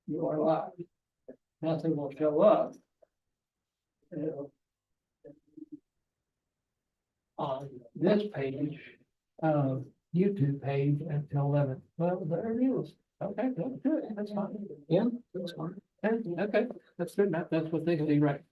you are live. Nothing will show up. uh, On this page, YouTube page until 11. Well, there it is. Okay, that's good. That's fine. Yeah, that's fine. Okay, that's good. That's what they see, right?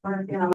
Or, you know,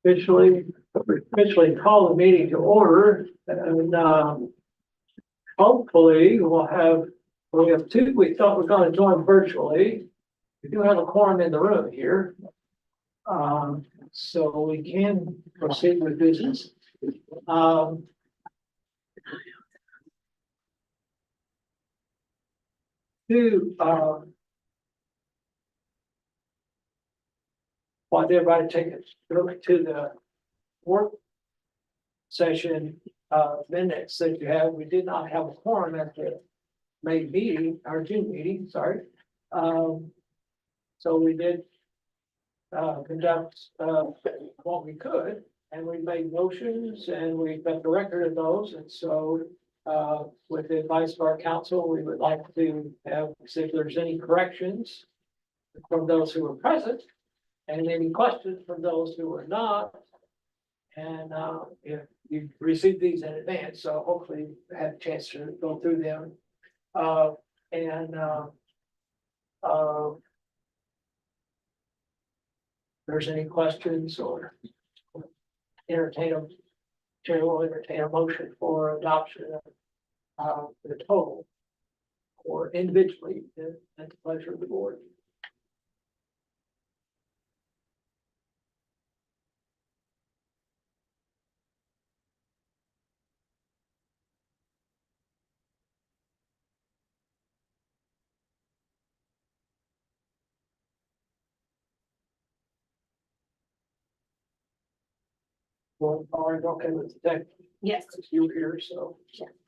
officially call the meeting to order and, hopefully we have two, we thought we were gonna join virtually. We do have a quorum in the room here. So we can proceed with business. Um, to, want everybody to take a look to the work session, minutes that you have. We did not have a quorum at the May meeting, our June meeting, sorry. So we did conduct what we could, and we made motions and we got the record of those. And so with the advice of our council, we would like to have, see if there's any corrections from those who were present and any questions from those who were not. And if you received these in advance, so hopefully you had a chance to go through them. There's any questions or Chair will entertain a motion for adoption of the total or individually at the pleasure of the board. Well, all right, okay with that. Yes. You were here, so.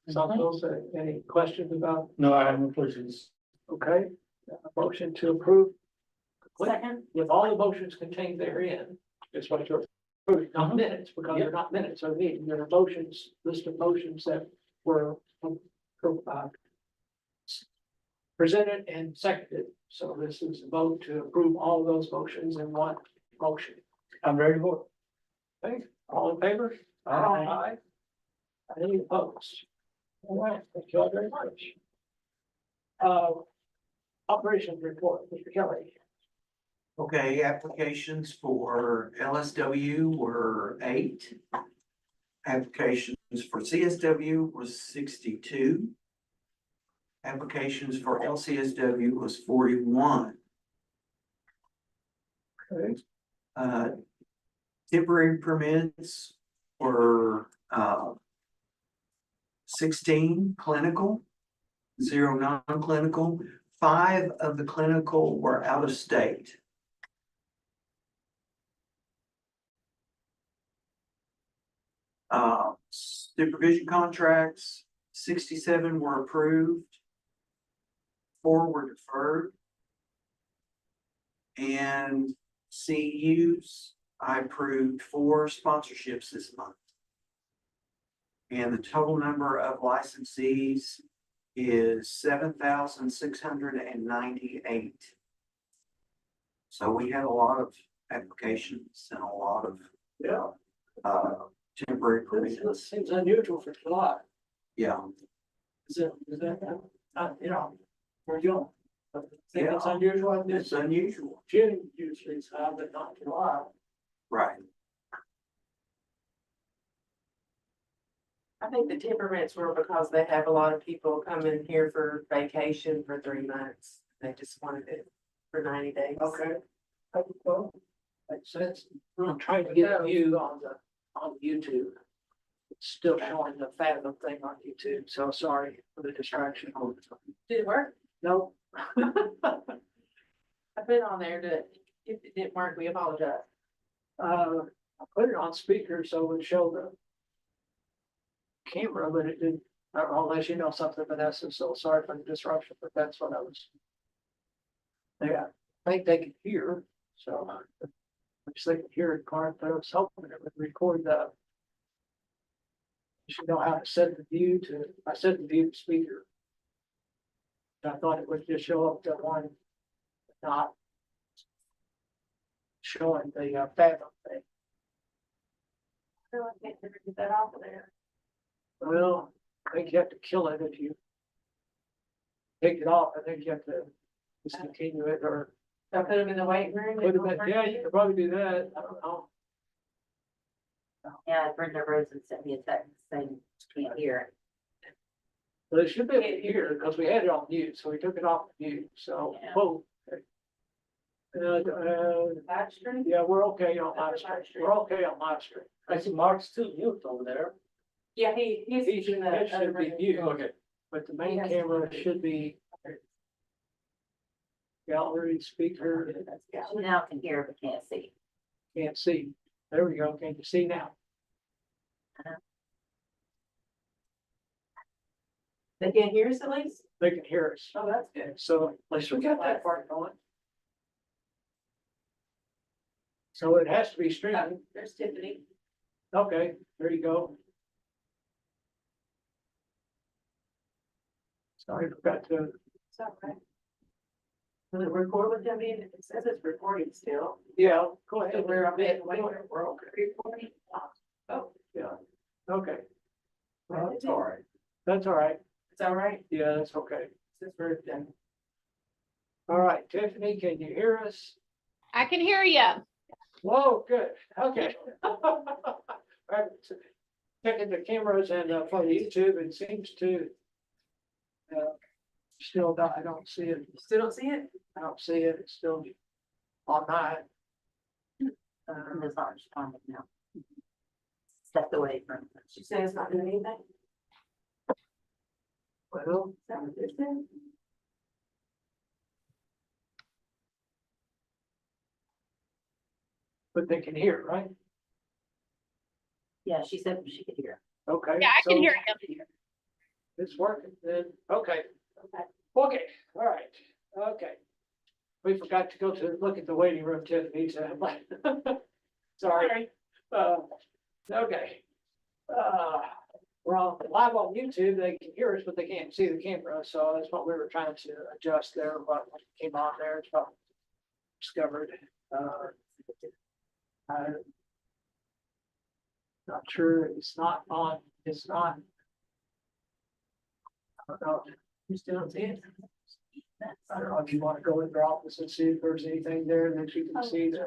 Santos, any questions about, No, I have no questions. okay, a motion to approve Second. with all the motions contained therein, is what you're approving, not minutes, because they're not minutes of the meeting, there are motions, list of motions that were presented and seconded, so this is a vote to approve all of those motions in one motion. I'm ready to vote. Okay, all in favor? Aye. Any opposed? All right, thank you all very much. Operations report, Mr. Kelly. Okay, applications for LSW were 8. Applications for CSW was 62. Applications for LCSW was 41. Okay. Temporary permits were 16 clinical, 0 non-clinical. 5 of the clinical were out of state. Supervision contracts, 67 were approved. 4 were deferred. And CUs, I approved 4 sponsorships this month. And the total number of licensees is 7,698. So we had a lot of applications and a lot of temporary This permits. seems unusual for July. Yeah, Is that, for June? I think it's Yeah. unusual. it's unusual, June usually is high, but not July. right? I think the temperaments were because they have a lot of people coming here for vacation for 3 months. They just wanted it for 90 days. Okay. Well, makes sense. I'm trying to get a view on YouTube. It's still showing the Fathom thing on YouTube, so sorry for the distraction. Did it work? No. I've been on there if it didn't work, we apologize. I put it on speaker so it would show the camera, but it didn't, I don't know, unless you know something, Vanessa, so sorry for the disruption, but that's what I was. Yeah, I think they can hear, so. Which they can hear it, Clark, but I was hoping it would record the. You should know how to set the view to, I set the view to speaker. I thought it would just show up the one, not showing the Fathom thing. I feel like I can't ever get that off of there. Well, I think you have to kill it if you take it off. I think you have to discontinue it or So I put them in the waiting room. put them in. Yeah, you could probably do that. I don't know. Yeah, Brenda Rosen sent me a text saying she can't hear. But it should be able to hear, because we had it on mute, so we took it off mute, so, Yeah. oh. Live stream? Yeah, we're okay on live stream, we're okay on live stream. I see Mark's still mute over there. Yeah, he's He using should, the. it should be mute, Okay. but the main Yes. camera should be. Gallery speaker, She now can hear but can't see. can't see, there we go, can you see now? They can't hear us at least? They can hear us, Oh, that's good. so at least we got that part going. So it has to be streaming, There's Tiffany. okay, there you go. Sorry, forgot to, It's all right. Will it record with them in? It says it's recording still. yeah, go So ahead. we're on it. We're okay, Recording. Oh, yeah, okay, well, it's all right. that's all right, It's all right. yeah, that's okay. Since we're done. All right, Tiffany, can you hear us? I can hear you. Whoa, good, okay. I'm checking the cameras and for YouTube, it seems to. Still, I don't see it, You still don't see it? I don't see it, it's still on mine. Brenda's not responding now. Stepped away from her. She said it's not doing anything. Well, Is that what this is? but they can hear, right? Yeah, she said she could hear. Okay. Yeah, I can so hear you. It's working, then, okay. Okay, all right, okay. We forgot to go to look at the waiting room, Tiffany, so. Sorry. Okay. We're on live on YouTube, they can hear us, but they can't see the camera, so that's what we were trying to adjust there, what came on there, it's what discovered. I'm not sure, it's not on, it's not. I don't know. You still don't see it? I don't know if you want to go in their office and see if there's anything there that you can see to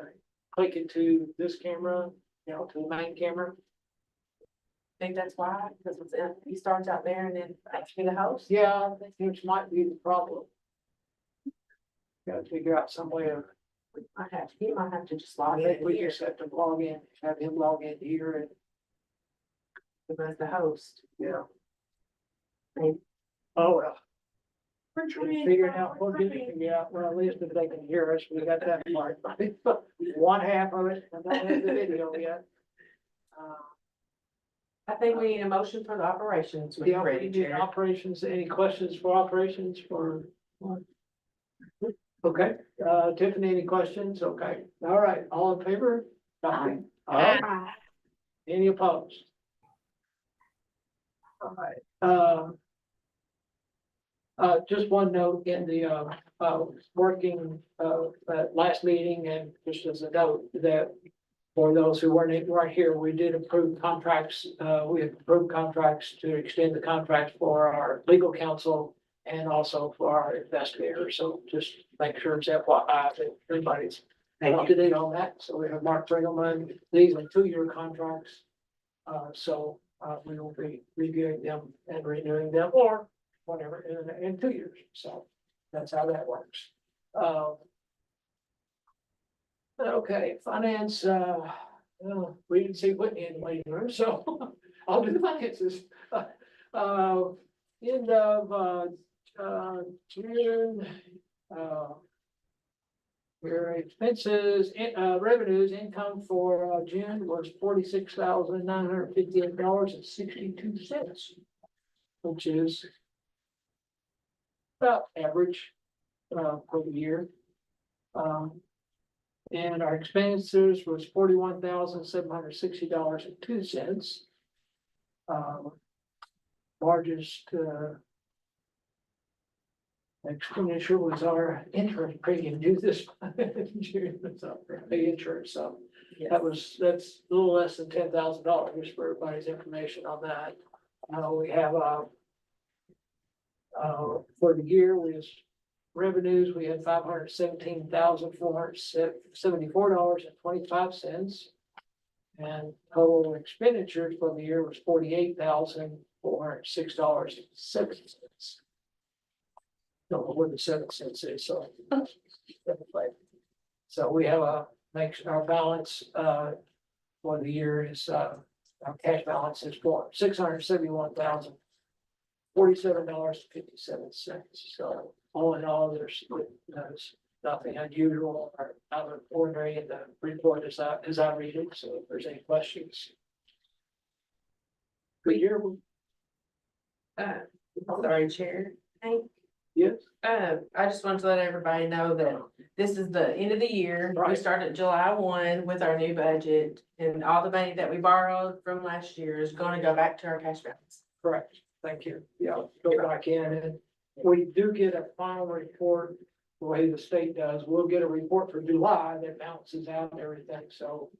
click into this camera, you know, to the main camera. Think that's why, because he starts out there and then actually the host. Yeah, which might be the problem. Got to figure out some way of, He might have to just I log think in we here just have to log in, have him log in here as the host. and, yeah. Maybe. Oh, well, We're we'll figure it out, we'll get it figured out, well, at least if they can hear us, we got that part. One half of it, I don't have the video yet. I think we need a motion for the operations. when Yeah, you're we ready, need Chair. operations, any questions for operations for? Okay, Tiffany, any questions? Okay, all right, all in favor? Aye. Aye. Any opposed? All right, just one note in the, working, last meeting and just as a note that for those who weren't here, we did approve contracts, we have approved contracts to extend the contracts for our legal counsel and also for our investigator, so just make sure it's FYI that everybody's up to date on that, so we have Mark Bringelman, these are 2-year contracts. So, we will be reviewing them and renewing them, or whatever, in 2 years, so that's how that works. Okay, finance, we didn't see Whitney in the waiting room, so I'll do the finances. End of, June, your expenses, revenues, income for, June was $46,958.62, which is about average, for the year. And our expenses was $41,760.02. Largest, expenditure was our insurance premium due this June, so the insurance, so that's a little less than $10,000, just for everybody's information on that. We have, for the year, revenues, we had $517,474.25. And total expenditures for the year was $48,406.07. Don't know where the 7 cents is, so. So we have makes our balance, for the year is, our cash balance is for $671,047.57. So all in all, there's nothing unusual or out of ordinary in the report as I read it. So if there's any questions. Good year. Sorry, Chair. Hank. Yes. I just want to let everybody know that this is the end of the year. We Right. started July 1 with our new budget, and all the money that we borrowed from last year is gonna go back to our cash balance. Correct. Thank you. Yeah, go back in and we do get a final report, the way the state does. We'll get a report for July that balances out everything. So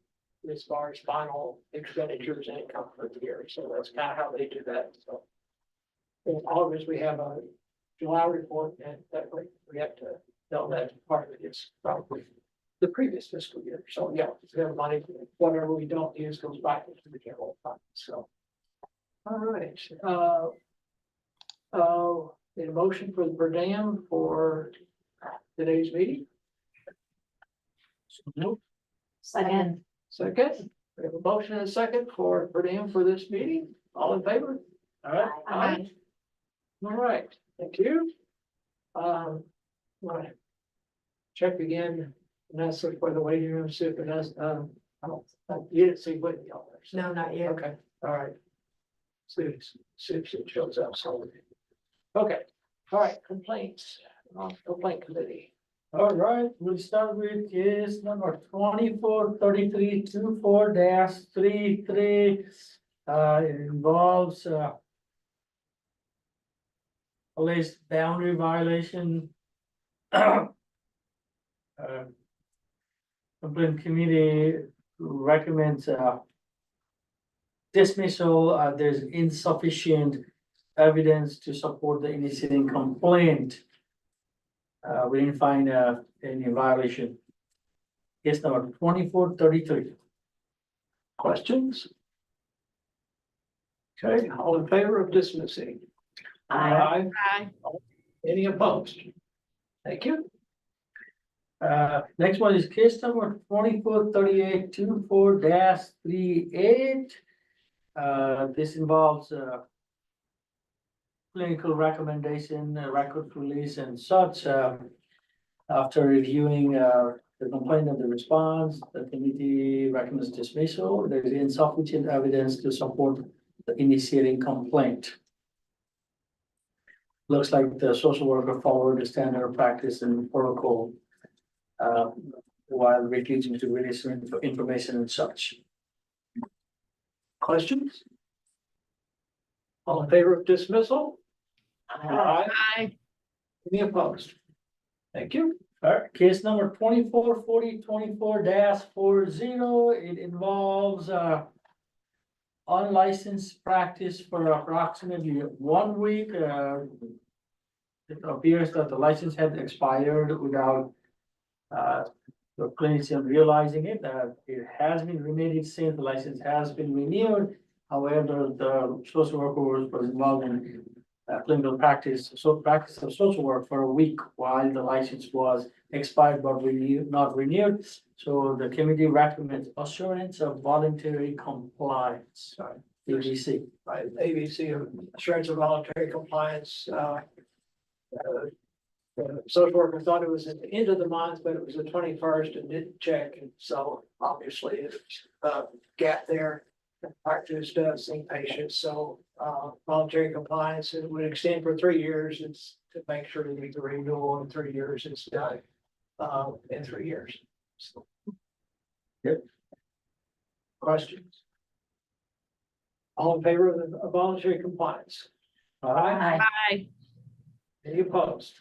as far as final expenditures and income for the year. So that's kind of how they do that. So in August, we have a July report and that we have to tell that part of it is probably the previous fiscal year. So yeah, we have money, whatever we don't use goes back into the general fund. So. All right, a motion for the per diem for today's meeting. Second. Second, we have a motion and a second for per diem for this meeting. All in favor? All right, Aye. All right, thank you. Want to check again, and that's for the waiting room, see if it has, you didn't see Whitney on there. so- No, not yet. Okay, all right. See if it shows up, so. Okay, all right, complaints, complaint committee. all right, we'll start with case number 243324-33. It involves, alleged boundary violation. Complaint committee recommends, dismissal. There's insufficient evidence to support the initiating complaint. We didn't find any violation. Case number 2433. Questions? Okay, all in favor of dismissing? Aye. Aye. Any opposed? Thank you. Next one is case number 243824-38. This involves clinical recommendation, record release and such. After reviewing the complaint and the response, the committee recommends dismissal. There is insufficient evidence to support the initiating complaint. Looks like the social worker followed the standard practice and protocol while refusing to release information and such. Questions? All in favor of dismissal? Aye. Any opposed? Thank you. All right, case number 244024-40. It involves unlicensed practice for approximately 1 week. It appears that the license had expired without the clinician realizing it. It has been renewed since the license has been renewed. However, the social worker was involved in clinical practice, practice of social work for a week while the license was expired but not renewed. So the committee recommends assurance of voluntary compliance. ABC. Right, ABC, assurance of voluntary compliance, the social worker thought it was at the end of the month, but it was the 21st and didn't check, and so obviously it's a gap there. Practice does seeing patients, so voluntary compliance, it would extend for 3 years. It's to make sure that the renewal in 3 years is done in 3 years. So. Yep. Questions? All in favor of the voluntary compliance? Aye. Aye. Any opposed?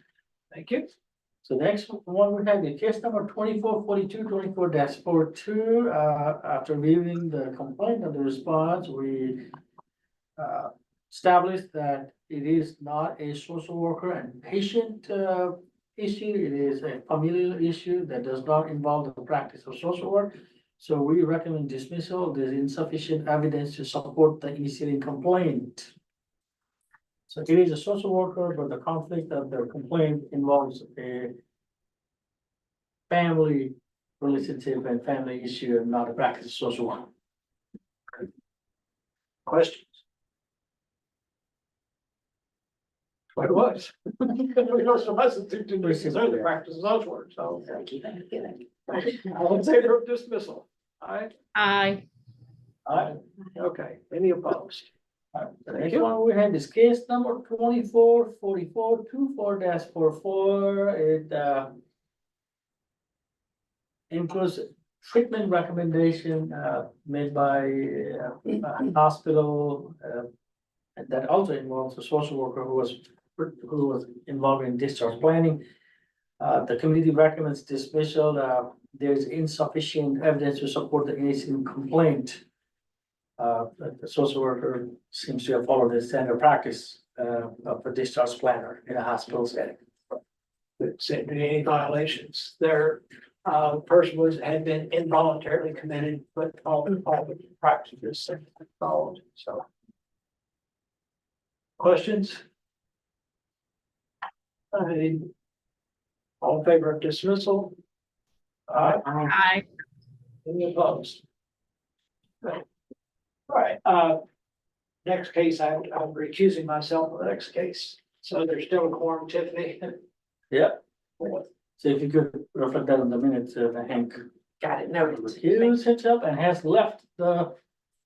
Thank you. So next one we have the case number 244224-42. After reviewing the complaint and the response, we established that it is not a social worker and patient issue. It is a familial issue that does not involve the practice of social work. So we recommend dismissal. There's insufficient evidence to support the initiating complaint. So it is a social worker, but the conflict of the complaint involves a family relationship and family issue and not a practice of social work. Questions? What it was. We know some of us to concern the practice of social work, so. All in favor of dismissal? Aye. Aye. Alright, Okay, any opposed? the next one we have is case number 244424-44. It includes treatment recommendation made by a hospital and that also involves a social worker who was involved in discharge planning. The committee recommends dismissal. There's insufficient evidence to support the initial complaint. The social worker seems to have followed the standard practice of a discharge planner in a hospital setting. Said any violations, their person had been involuntarily committed, but all the practices followed, so. Questions? All in favor of dismissal? Aye. Aye. Any opposed? Right. All right, next case, I'm recusing myself from the next case, so there's still a quorum, Tiffany. Yeah, so if you could reflect that on the minutes, Hank Got it noted. recused himself and has left the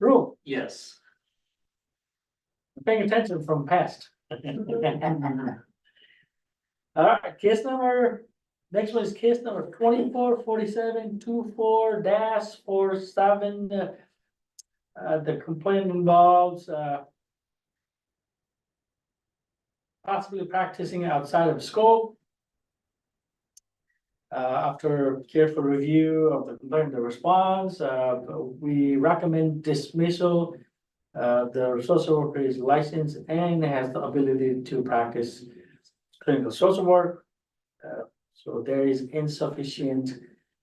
room. Yes. Paying attention from past. All right, case number, next one is case number 244724-47. The complaint involves possibly practicing outside of scope. After careful review of the complaint, the response, we recommend dismissal. The social worker is licensed and has the ability to practice clinical social work. So there is insufficient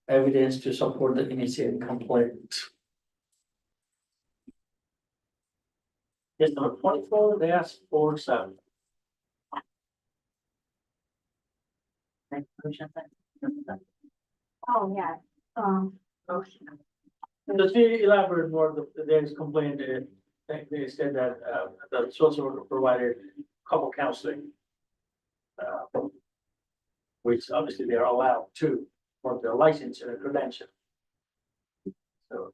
evidence to support the initiating complaint. Case number 24-47. Oh, yeah, motion. Just to elaborate more, there is complaint, they said that, the social worker provided couple counseling. Which obviously they're allowed to, for their license and credential. So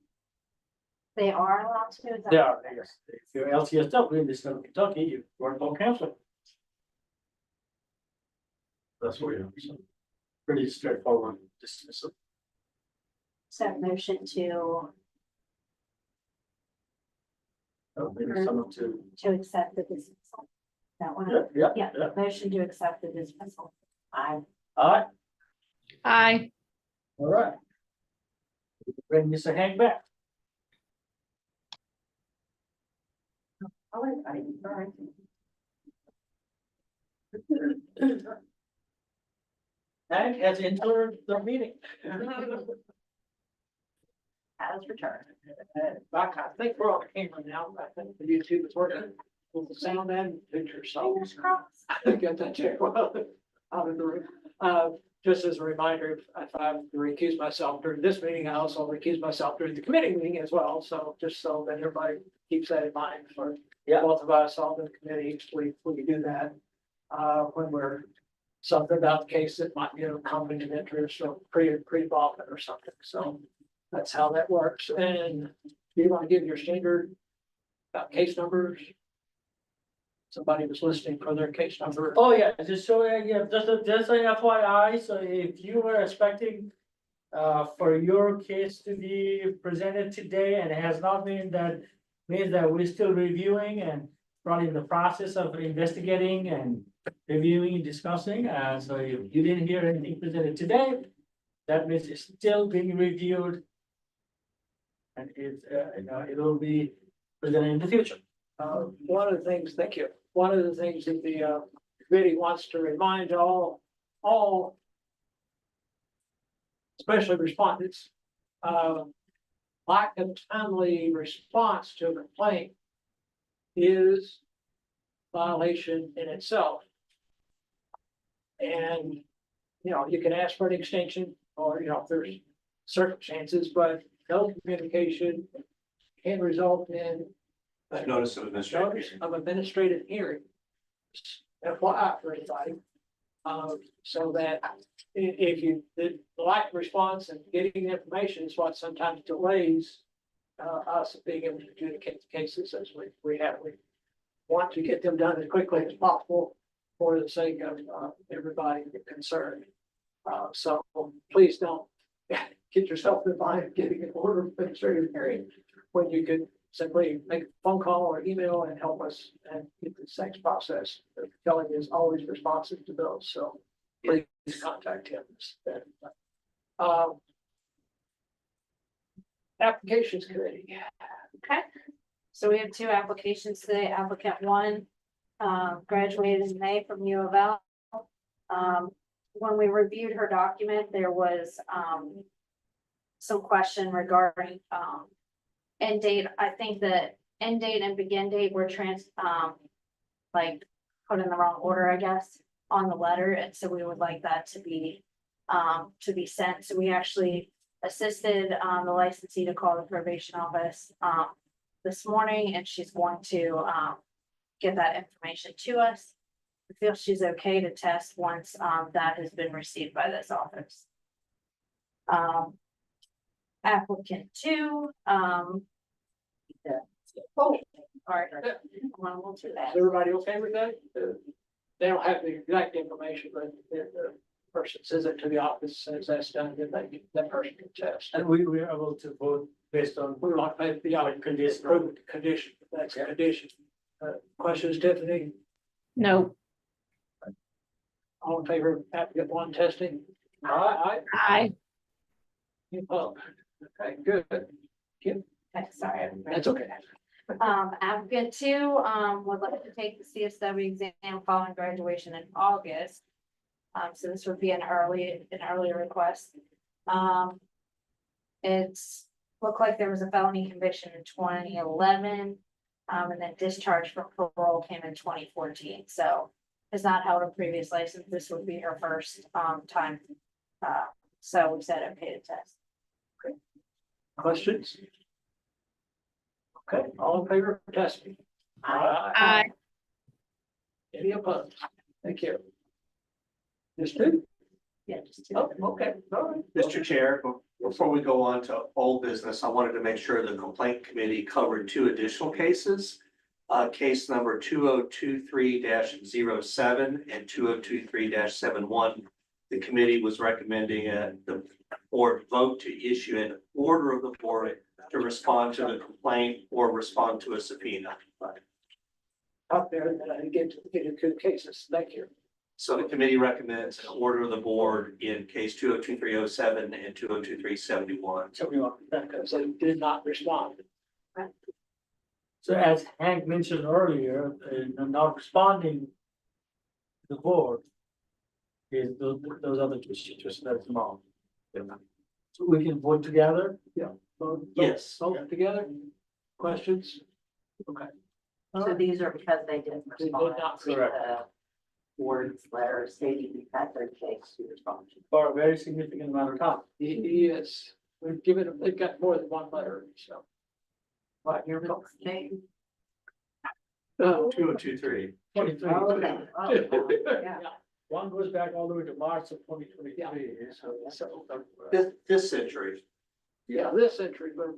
They are allowed to, is that? they are, I guess, if you're LCSW in the state of Kentucky, you work on counseling. That's what you're, so pretty straightforward dismissal. So motion Maybe someone to, to accept the dismissal. That one? yeah. Yeah, motion to accept the dismissal. Aye. All right, Aye. all right. Bring Mr. Hank back. All right. Hank has entered the meeting. Has returned. Back, I think we're on camera now, I think the YouTube is working, with the sound and picture, so. Fingers crossed. Get that checked out of the room. Just as a reminder, if I have to recuse myself during this meeting, I also recuse myself during the committee meeting as well, so just so that everybody keeps that in mind for. Yeah. Both of us on the committee, we do that, when we're something about the case that might be a conflict of interest or pre-involvement or something, so. That's how that works, and do you want to give your standard case numbers? Somebody was listening for their case number. Oh, yeah, just so, yeah, just an FYI, so if you were expecting for your case to be presented today and it has not been, that means that we're still reviewing and running the process of investigating and reviewing and discussing, so if you didn't hear anything presented today, that means it's still being reviewed. And it's, it will be presented in the future. One of the things, thank you, one of the things that the committee wants to remind all, especially respondents, lack of timely response to a complaint is violation in itself. And, you know, you can ask for an extension or, you know, if there's circumstances, but no communication can result in a Notice of administrative notice hearing. of administrative hearing. FYI for anybody. So that if you, the lack of response and getting information is what sometimes delays us being able to adjudicate the cases as we want to get them done as quickly as possible for the sake of everybody concerned. So please don't get yourself in line of getting an order of administrative hearing when you could simply make a phone call or email and help us and get the next process. Kelly is always responsive to those, so please contact him. Applications committee. Okay, so we have two applications today. Applicant one, graduated in May from U of L. When we reviewed her document, there was, some question regarding, end date. I think the end date and begin date were like, put in the wrong order, I guess, on the letter, and so we would like that to be sent. So we actually assisted, the licensee to call the probation office, this morning, and she's going to, get that information to us. I feel she's okay to test once, that has been received by this office. Applicant two, all right, we'll do that. Is everybody okay with that? They don't have the exact information, but the person says it to the office, says that's done, then that person can test. And we were able to vote based on We want to pay the like condition. approve the condition, that's a condition. Questions, Tiffany? No. All in favor of applicant one testing? Aye. Aye. Oh, okay, good. Okay, sorry. That's okay. Applicant two, would like to take the CSW exam following graduation in August. So this would be an early request. It's looked like there was a felony conviction in 2011. And then discharge from parole came in 2014, so has not held a previous license. This would be her first, time. So we said okay to test. Questions? Okay, all in favor of testing? Aye. Any opposed? Thank you. Just two? Yeah, just two. Oh, okay, all right. Mr. Chair, before we go on to old business, I wanted to make sure the complaint committee covered two additional cases. Case number 2023-07 and 2023-71. The committee was recommending the board vote to issue an order of the board to respond to the complaint or respond to a subpoena. Up there, and then I get into two cases. Thank you. So the committee recommends an order of the board in case 2023-07 and 2023-71. So we want that because they did not respond. So as Hank mentioned earlier, not responding to the board is those other two situations that's wrong. So we can vote together. Both Yes. together. Questions? Okay. So these are because they didn't They did respond not to the board's letter stating that their case to respond to. For a very significant amount of time. He is, we've given them, they've got more than one letter, so. Right, here we go. Oh, 2023. 23. Okay. yeah. One goes back all the way to March of 2023. So, This century. yeah, this century, but a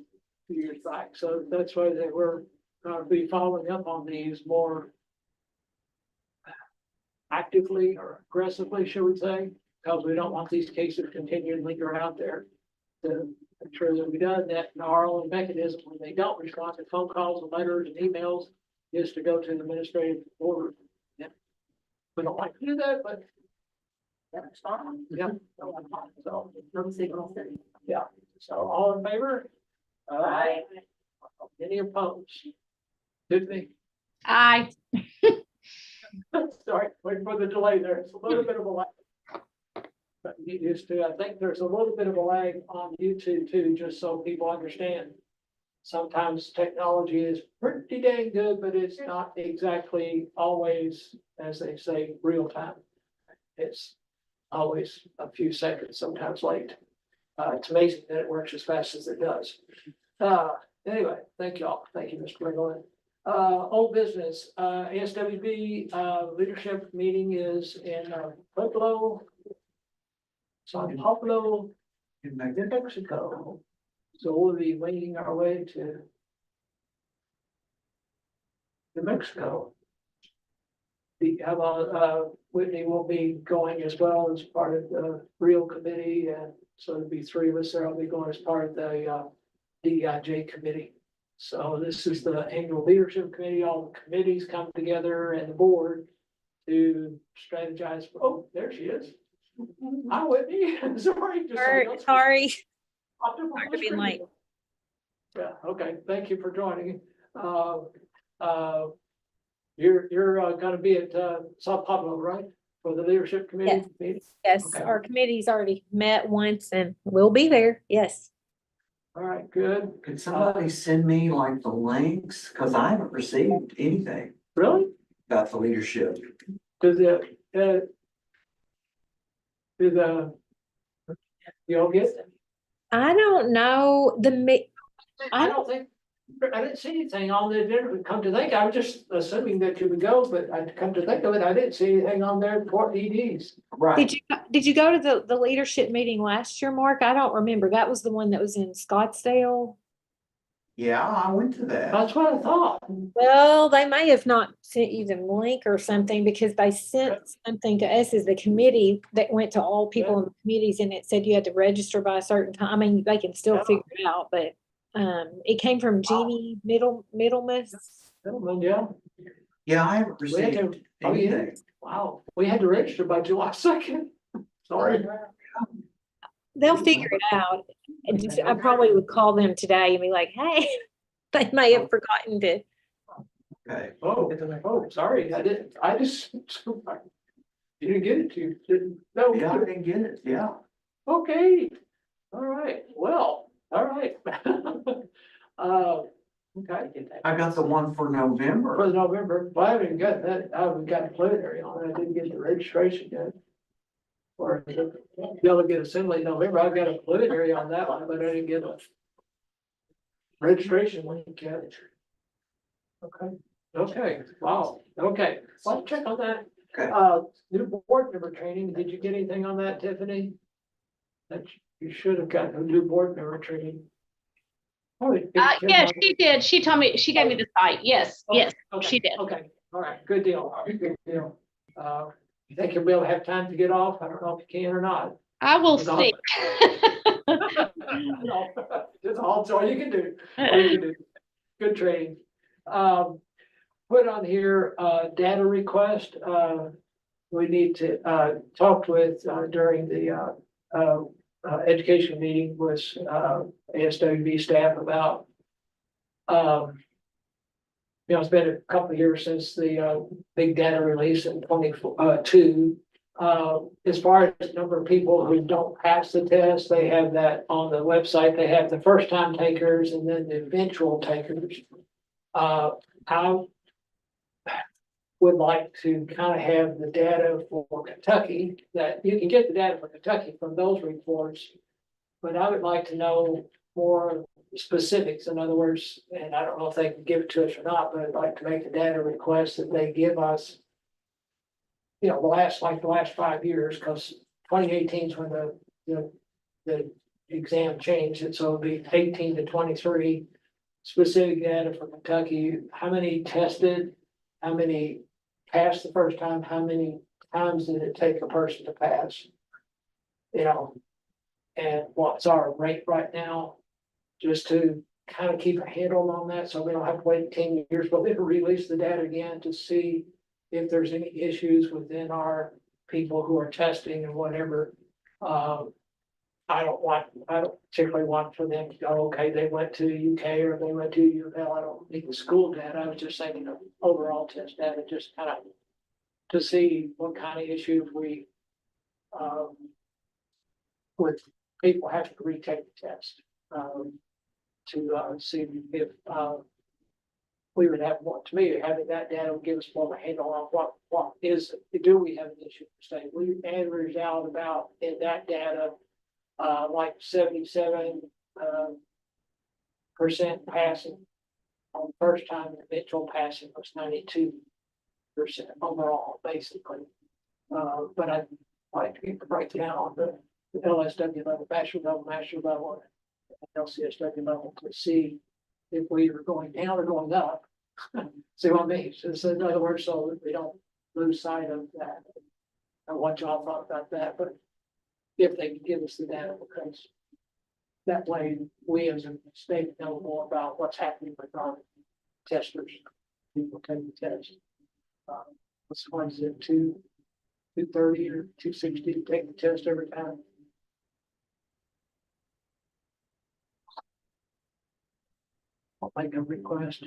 few years back, so that's why they were gonna be following up on these more actively or aggressively, shall we say, because we don't want these cases continuing to linger out there. To make sure that we done that, and our own mechanism, when they don't respond to phone calls and letters and emails, is to go to the administrative order. Yeah. We don't like to do that, but, That respond. yeah. So, No signal sending. yeah, so all in favor? Aye. Any opposed? Tiffany? Aye. Sorry, waiting for the delay there. It's a little bit of a lag. But you used to, I think there's a little bit of a lag on YouTube too, just so people understand. sometimes technology is pretty dang good, but it's not exactly always, as they say, real time. It's always a few seconds, sometimes late. It's amazing that it works as fast as it does. Anyway, thank you all. Thank you, Mr. Burgoyne. Old business, ASWB, leadership meeting is in, Pueblo. San Pablo, In New Mexico. So we'll be winging our way to New Mexico. How about, Whitney will be going as well as part of the Real Committee, and so there'll be three of us there. I'll be going as part of the, DEIJ committee. So this is the annual leadership committee. All the committees come together and the board to strategize. Oh, there she is. Hi, Whitney. Sorry. just somebody else Sorry, popped up on sorry my for being screen. late. Yeah, okay, thank you for joining. You're gonna be at Sao Pablo, right? For the leadership committee meeting? Yes, Okay. our committee's already met once and we'll be there. Yes. All right, good. Could somebody send me like the links? Cause I haven't received anything Really? about the leadership. Does it, you all get? I don't know I don't think, I didn't see anything on the agenda. Come to think, I was just assuming that you would go, but I come to think of it, I didn't see anything on there for EDs. Right. did you go to the leadership meeting last year, Mark? I don't remember. That was the one that was in Scottsdale. Yeah, I went to that. That's what I thought. Well, they may have not sent you the link or something because they sent something to us as the committee that went to all people in the committees and it said you had to register by a certain time. I mean, they can still Yeah. figure it out, but it came from Jeannie Middlemas. Gentlemen, yeah. Yeah, I haven't We had to- received oh, yeah. anything. Wow, we had to register by July 2nd. Sorry. They'll figure it out. And just, I probably would call them today and be like, hey, they may have forgotten to. Okay. Oh, sorry, I just. You didn't get it, you didn't, no. Yeah, I didn't get it. Yeah. Okay, all right, well, all right. Okay. I got the one for For November. the November, well, I haven't got that, I haven't got the preliminary on it, I didn't get the registration yet. Or the delegate assembly in November, I've got a preliminary on that one, but I didn't get a registration link yet. Okay, wow, okay, let's check on that. Okay. New board member training, did you get anything on that, Tiffany? That you should have gotten a new board member training. Oh, Yeah, she did. She told me, she gave me the site. Yes, yes, Okay, she did. Okay, all right, good deal, good deal. You think you'll be able to have time to get off? I don't know if you can or not. I will It's see. That's all you can do. All you can do. Good training. Put on here, data request, we need to, talk with, during the, education meeting was, ASWB staff about, it's been a couple of years since the, big data release in 22. As far as the number of people who don't pass the test, they have that on the website. They have the first time takers and then the eventual takers. I would like to kind of have the data for Kentucky, that you can get the data for Kentucky from those reports. But I would like to know more specifics. In other words, and I don't know if they can give it to us or not, but I'd like to make a data request that they give us. The last 5 years, because 2018 is when the exam changed, and so it'll be 18 to 23. Specific data for Kentucky, how many tested, how many passed the first time, how many times did it take a person to pass? And what's our rate right now? Just to kind of keep a handle on that, so we don't have to wait 10 years, but then release the data again to see if there's any issues within our people who are testing and whatever. I don't particularly want for them to go, okay, they went to UK or they went to U of L. I don't need the school data. I was just thinking of overall test data, just kind of to see what kind of issues we with people having to retake the test. to, see if, we would have more, to me, having that data would give us more of a handle on what is, do we have an issue for state? We averaged out about in that data, like 77, percent passing. On the first time, the Mitchell passing was 92% overall, basically. But I'd like to get the breakdown on the LSW level, bachelor level, master level, and LCSW level to see if we are going down or going up. See what I mean? So in other words, so that we don't lose sight of that. And what y'all thought about that, but if they could give us the data, because that way we as a state know more about what's happening with our testers, people taking the test. What's one, is it 230 or 260 to take the test every time? I'll make a request.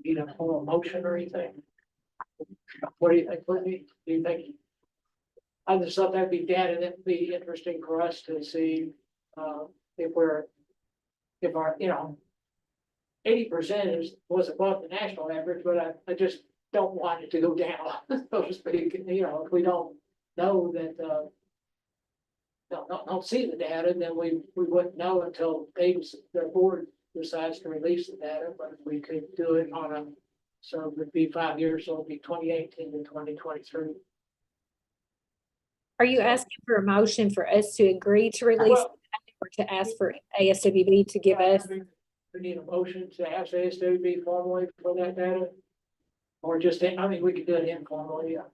Need a full motion or anything? What do you think, Whitney? Do you think? I just thought that'd be data that'd be interesting for us to see, if our, 80% was above the national average, but I just don't want it to go down, so to speak. If we don't know that, don't see the data, then we wouldn't know until the board decides to release the data, but if we could do it so it would be 5 years, so it'd be 2018 to 2023. Are you asking for a motion for us to agree to release Well- or to ask for ASWB to give us? We need a motion to ask ASWB formally for that data. Or just, we could do it informally, yeah.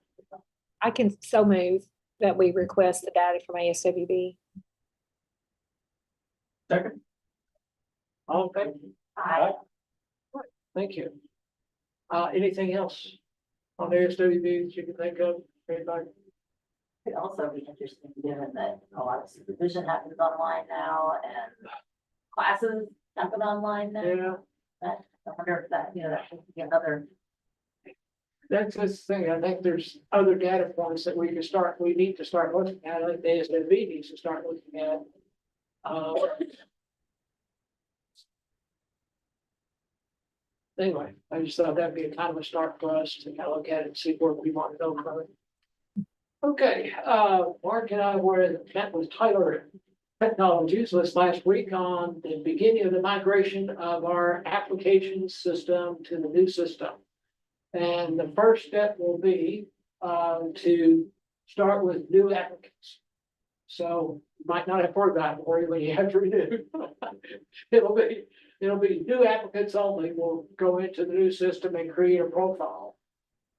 I can so move that we request the data from ASWB. Second. All in favor? Aye. Thank you. Anything else on ASWB that you can think of, anybody? Could also be interesting, given that a lot of supervision happens online now and classes happen online now. Yeah, I wonder if that, that could be another. that's the thing. I think there's other data points that we need to start looking at, like the ASWB needs to start looking at. Anyway, I just thought that'd be a kind of a start for us to kind of look at it and see where we want to go from it. Okay, Mark and I met with Tyler Technologies this last week on the beginning of the migration of our application system to the new system. And the first step will be to start with new applicants. So you might not have heard about it before when you have to renew. It'll be new applicants only will go into the new system and create a profile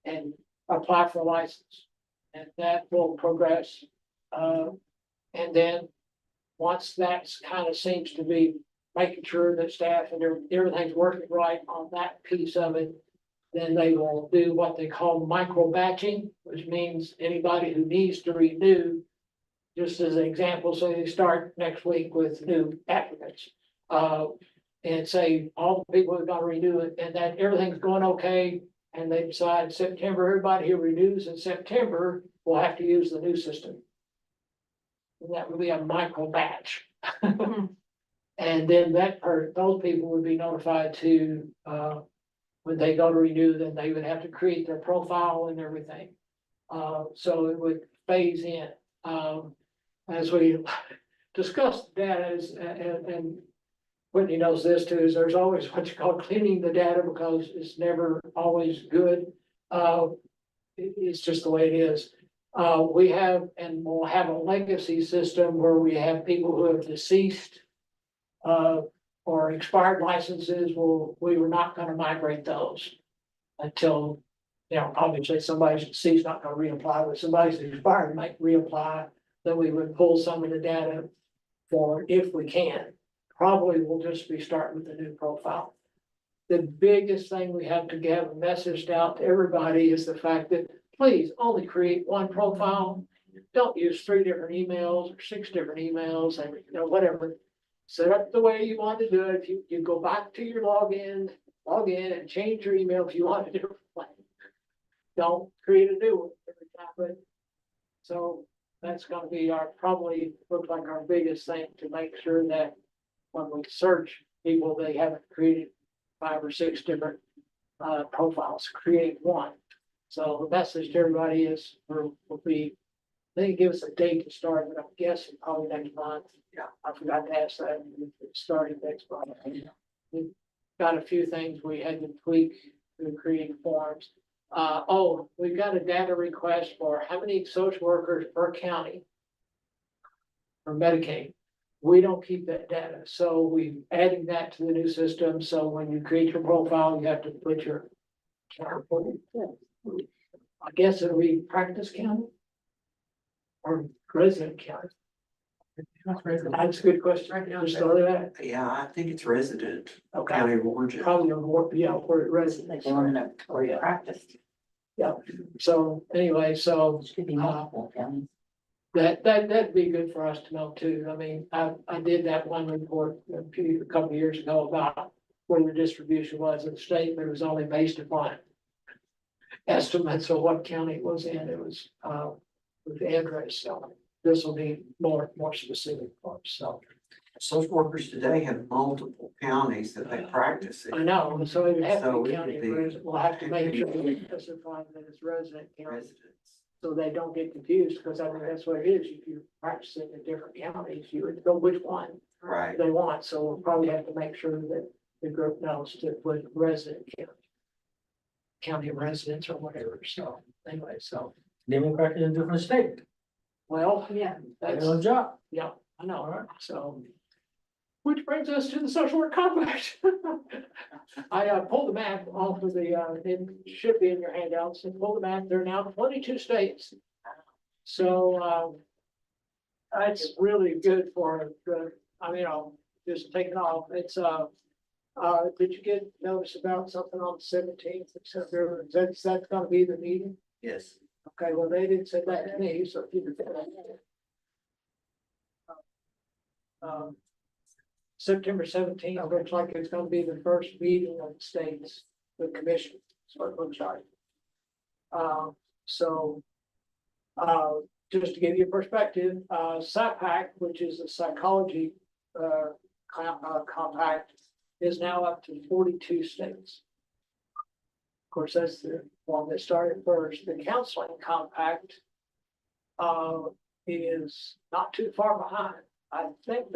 and apply for a license. And that will progress. And then once that's kind of seems to be making sure that staff and everything's working right on that piece of it, then they will do what they call micro batching, which means anybody who needs to renew, just as an example, so they start next week with new applicants. And say all the people who are gonna renew it and that everything's going okay. And they decide September, everybody who renews in September will have to use the new system. And that would be a micro batch. And then those people would be notified to, when they go to renew, then they would have to create their profile and everything. So it would phase in. As we discussed data and Whitney knows this too, is there's always what you call cleaning the data because it's never always good. It's just the way it is. We have and we'll have a legacy system where we have people who have deceased or expired licenses. We were not going to migrate those until, obviously somebody's deceased, not going to reapply, but somebody's expired might reapply. Then we would pull some of the data for if we can. Probably we'll just be starting with a new profile. The biggest thing we have to get messaged out to everybody is the fact that please only create one profile. Don't use 3 different emails or 6 different emails and whatever. Set up the way you want to do it. If you go back to your log in and change your email if you want to do it. Don't create a new one every time. But so that's going to be probably looks like our biggest thing to make sure that when we search people, they haven't created 5 or 6 different profiles, create one. So the message to everybody is, will be, they give us a date to start, but I'm guessing probably next month. Yeah. I forgot to ask that, starting next month. We've got a few things we had to tweak to create forms. We've got a data request for how many social workers per county for Medicaid. We don't keep that data, so we adding that to the new system, so when you create your profile, you have to put your. I guess it'll be practice county. Or resident county. That's a good question. Right now, Just started that. Yeah, I think it's resident, Okay. county of origin. Probably more, yeah, where it resident. They want to know where you practiced. So anyway, so Should be multiple counties. that'd be good for us to know too. I mean, I did that one report a couple of years ago about where the distribution was in the state, but it was only based upon estimates of what county it was in. It was with the address, so this will be more specific for us, so. Social workers today have multiple counties that they practice I in. know, so it would have So to be it county, would be- resident. We'll have to make sure we specify that it's resident county, Residents. so they don't get confused, because I mean, that's what it is. If you're practicing in different counties, you would know which one Right. they want, so we'll probably have to make sure that the group knows to put resident county. County of residents or whatever, so anyway, so, Living practice in different state, well, Yeah. that's, their own job. yeah, I know, right? So. Which brings us to the social work compact. I pulled the map off of the, it should be in your handouts, and pulled the map, there are now 22 states. So, that's really good for the, I mean, I'll just take it off, it's, did you get notice about something on the 17th, except there, that's gonna be the meeting? Yes. Okay, well, they didn't say that to me, so if you could. September 17th, looks like it's gonna be the first meeting of the states, the commission, so it looks like. So, just to give you a perspective, SAPAC, which is a psychology, compact, is now up to 42 states. Of course, that's the one that started first. The counseling compact is not too far behind. I think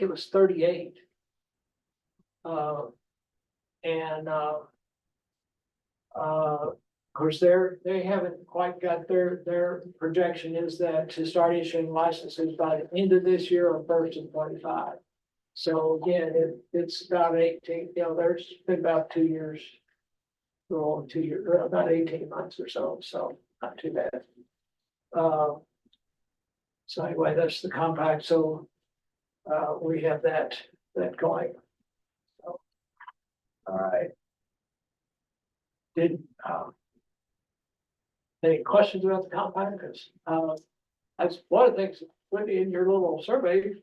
it was 38. Of course, they haven't quite got their projection is that to start issuing licenses by the end of this year or first of 25. So again, it's about 18, there's been about 2 years. Well, 2 years, or about 18 months or so, so not too bad. So anyway, that's the compact, so we have that going. So, all right. Any questions about the compact? Because that's one of the things put in your little survey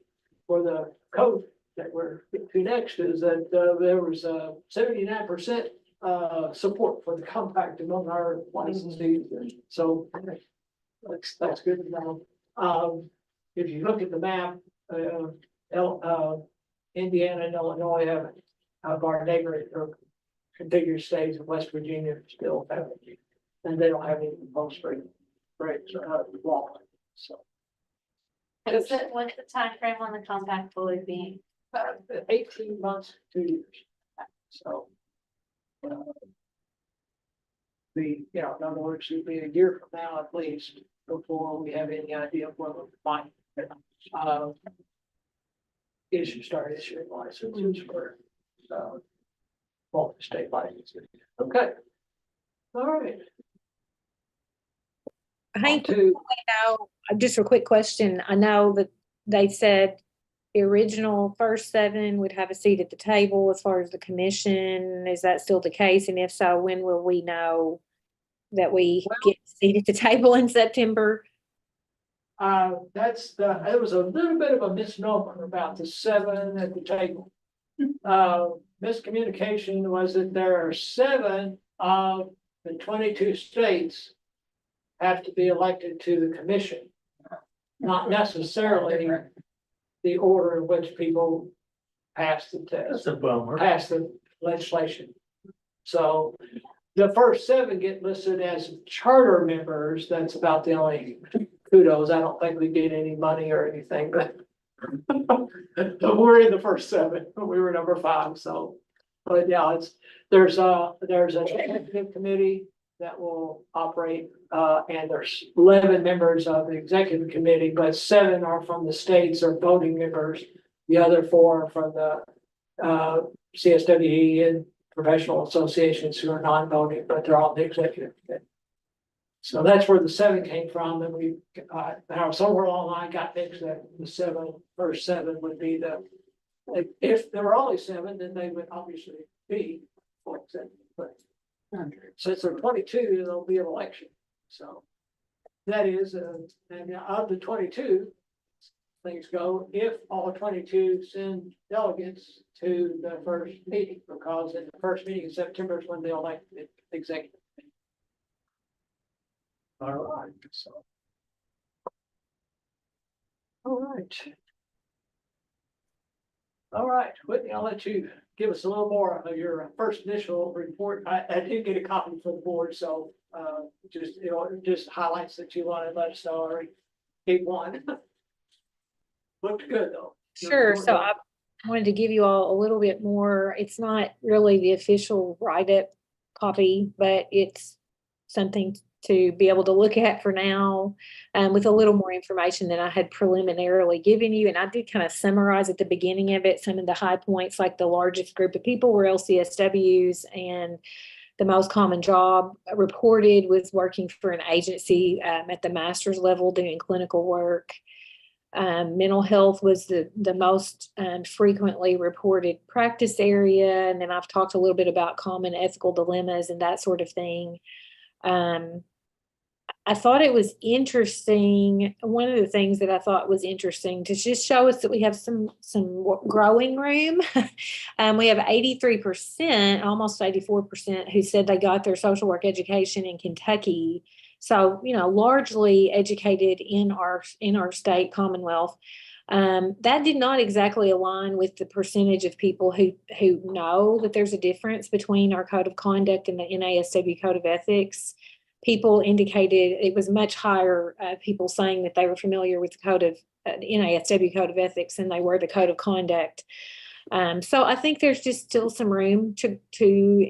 for the code that we're getting to next is that there was 79% support for the compact among our licensees. So that's good to know. If you look at the map, Indiana and Illinois have our neighboring or contiguous states, and West Virginia still have it. And they don't have any compulsory breaks, law, so. What's the time frame on the compact fully being? 18 months, 2 years. So. In other words, it'll be a year from now at least before we have any idea of whether we might start issuing licenses for multi-state licenses. Okay. All right. Hank, To now, just a quick question. I know that they said the original first 7 would have a seat at the table as far as the commission. Is that still the case? And if so, when will we know that we get a seat at the table in September? it was a little bit of a misnomer about the 7 at the table. Miscommunication was that there are 7 of the 22 states have to be elected to the commission. Not necessarily the order in which people passed the test, That's a bummer. passed the legislation. So the first 7 get listed as charter members. That's about the only kudos. I don't think we get any money or anything, but we're in the first 7. We were number 5, so. But yeah, there's an executive committee that will operate, and there's 11 members of the executive committee, but 7 are from the states or voting members. The other 4 are from the CSWE and professional associations who are non-voting, but they're all the executive committee. So that's where the 7 came from, and we, now somewhere along the line got mixed that the first 7 would be the, if there were only 7, then they would obviously be full executive, but since they're 22, there'll be an election, so. That is, and of the 22, things go, if all 22 send delegates to the first meeting, because in the first meeting in September is when they elect the executive. All right, so. All right. All right, Whitney, I'll let you give us a little more of your first initial report. I did get a copy for the board, so just, just highlights that you wanted to let us know, or keep one. Looked good, though. Sure, so I wanted to give you all a little bit more. It's not really the official write-up copy, but it's something to be able to look at for now, with a little more information than I had preliminarily given you. And I did kind of summarize at the beginning of it some of the high points, like the largest group of people were LCSWs, and the most common job reported was working for an agency at the master's level doing clinical work. Mental health was the most frequently reported practice area. And then I've talked a little bit about common ethical dilemmas and that sort of thing. I thought it was interesting. One of the things that I thought was interesting to just show us that we have some growing room. We have 83%, almost 84%, who said they got their social work education in Kentucky. So, largely educated in our state Commonwealth. That did not exactly align with the percentage of people who know that there's a difference between our code of conduct and the NASW code of ethics. People indicated it was much higher, people saying that they were familiar with the code of NASW code of ethics than they were the code of conduct. So I think there's just still some room to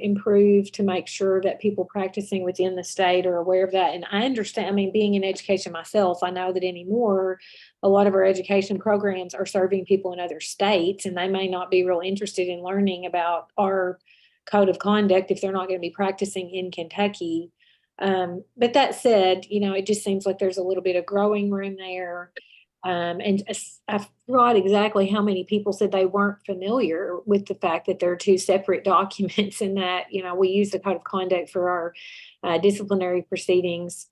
improve, to make sure that people practicing within the state are aware of that. And I understand, being in education myself, I know that anymore, a lot of our education programs are serving people in other states, and they may not be real interested in learning about our code of conduct if they're not going to be practicing in Kentucky. But that said, it just seems like there's a little bit of growing room there. And I forgot exactly how many people said they weren't familiar with the fact that there are 2 separate documents, and that, we use the code of conduct for our disciplinary proceedings.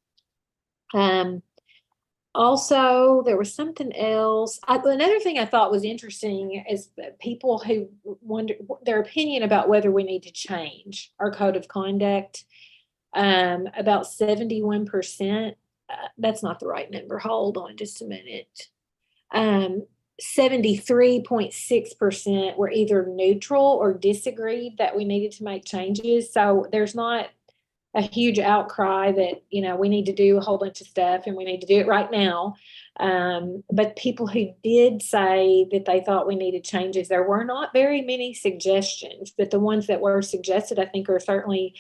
Also, there was something else. Another thing I thought was interesting is people who wonder their opinion about whether we need to change our code of conduct. About 71%. That's not the right number. Hold on just a minute. 73.6% were either neutral or disagreed that we needed to make changes. So there's not a huge outcry that, we need to do a whole bunch of stuff and we need to do it right now. But people who did say that they thought we needed changes, there were not very many suggestions, but the ones that were suggested, I think, are certainly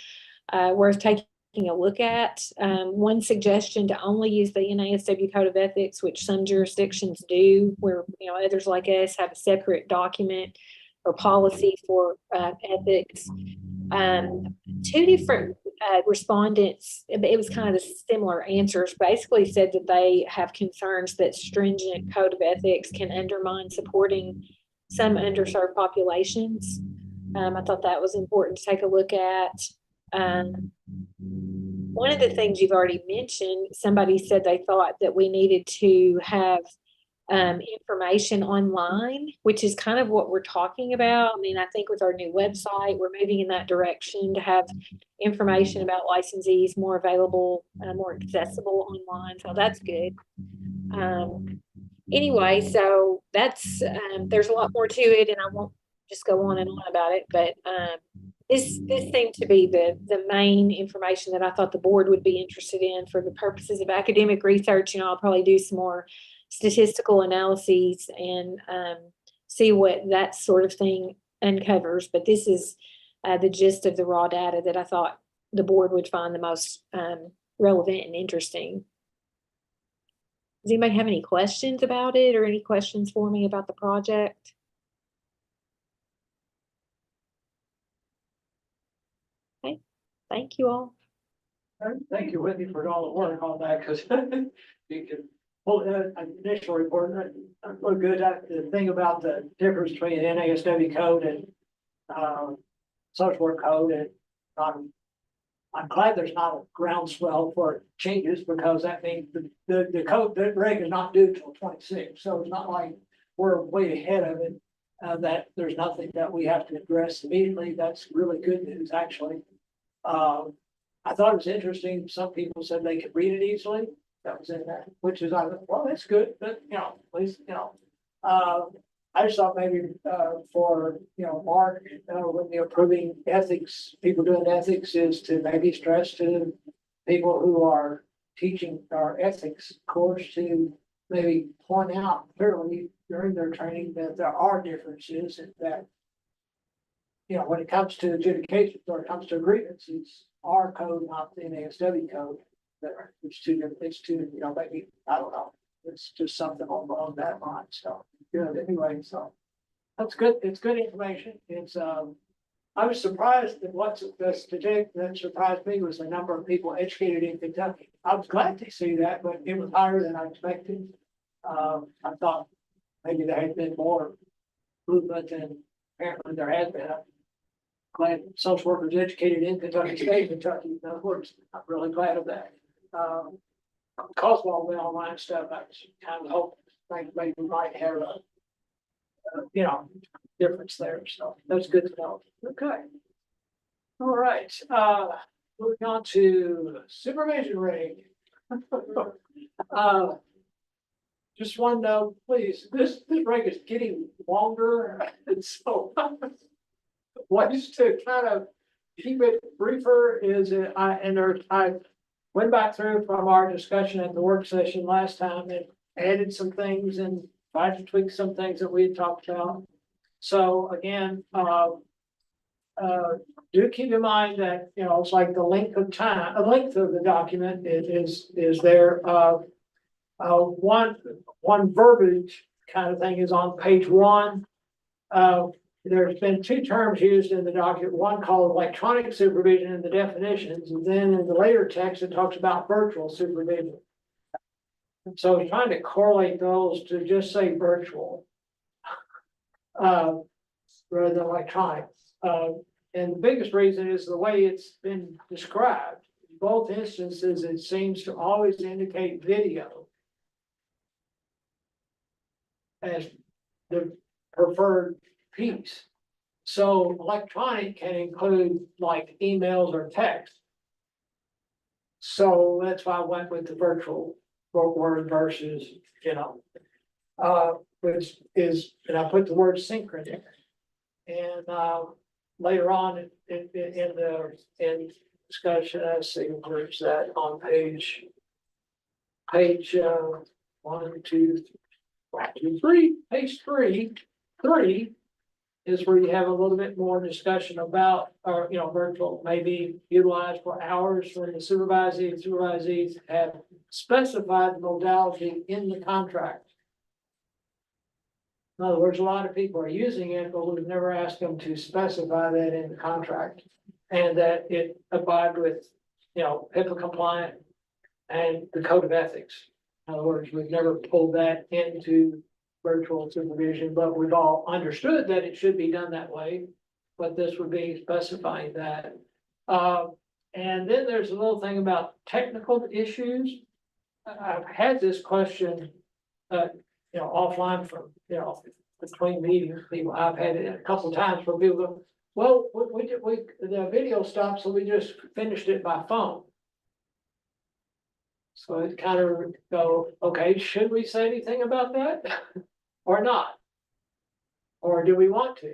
worth taking a look at. One suggestion to only use the NASW Code of Ethics, which some jurisdictions do, where others like us have a separate document or policy for ethics. 2 different respondents, it was kind of similar answers, basically said that they have concerns that stringent code of ethics can undermine supporting some underserved populations. I thought that was important to take a look at. One of the things you've already mentioned, somebody said they thought that we needed to have information online, which is kind of what we're talking about. I think with our new website, we're moving in that direction to have information about licensees more available, more accessible online. So that's good. Anyway, so that's there's a lot more to it, and I won't just go on and on about it, but, this seemed to be the main information that I thought the board would be interested in for the purposes of academic research. You know, I'll probably do some more statistical analyses and, see what that sort of thing uncovers, but this is, the gist of the raw data that I thought the board would find the most, relevant and interesting. Does anybody have any questions about it or any questions for me about the project? Okay, thank you all. Thank you, Whitney, for all the work on that, because you can pull an initial report, look good. The thing about the difference between NASW code and social work code, and I'm glad there's not a groundswell for changes, because that means the code, the reg is not due till 26, so it's not like we're way ahead of it. That there's nothing that we have to address immediately. That's really good news, actually. I thought it was interesting. Some people said they could read it easily. That was in there, which is, well, that's good, but at least, I just thought maybe, for, Mark, when the approving ethics, people doing ethics, is to maybe stress to people who are teaching our ethics course to maybe point out clearly during their training that there are differences, and that, when it comes to adjudication or it comes to agreements, it's our code, not the NASW code. It's two different, maybe, I don't know. It's just something along that line, so, good, anyway, so. That's good, it's good information, it's, I was surprised that what's the statistic that surprised me was the number of people educated in Kentucky. I was glad to see that, but it was higher than I expected. I thought maybe there had been more movement than apparently there has been. I'm glad social workers educated in Kentucky State, Kentucky, in other words, I'm really glad of that. Because of all the online stuff, I was kind of hoping maybe we might have a difference there, so that's good to know. Okay. All right, moving on to supervision rate. Just one note, please, this rate is getting longer, and so ways to kind of keep it briefer is, I went back through from our discussion at the work session last time and added some things and tried to tweak some things that we had talked about. So again, do keep in mind that, it's like the length of time, the length of the document is there. One verbiage kind of thing is on page 1. There's been 2 terms used in the document, one called electronic supervision in the definitions, and then in the later text, it talks about virtual supervision. So trying to correlate those to just say virtual, rather than electronic. And the biggest reason is the way it's been described. In both instances, it seems to always indicate video as the preferred piece. So electronic can include like emails or text. So that's why I went with the virtual word versus, which is, and I put the word synchrony. And later on in discussion, let's see, where's that on page 1, 2, 3, page 3 is where you have a little bit more discussion about, virtual may be utilized for hours when the supervisees have specified the modality in the contract. In other words, a lot of people are using it, but we've never asked them to specify that in the contract, and that it abide with, HIPAA compliant and the code of ethics. In other words, we've never pulled that into virtual supervision, but we've all understood that it should be done that way. But this would be specifying that. And then there's a little thing about technical issues. I've had this question, offline from, between meetings, people, I've had it a couple of times where people go, well, the video stopped, so we just finished it by phone. So it kind of go, okay, should we say anything about that or not? Or do we want to?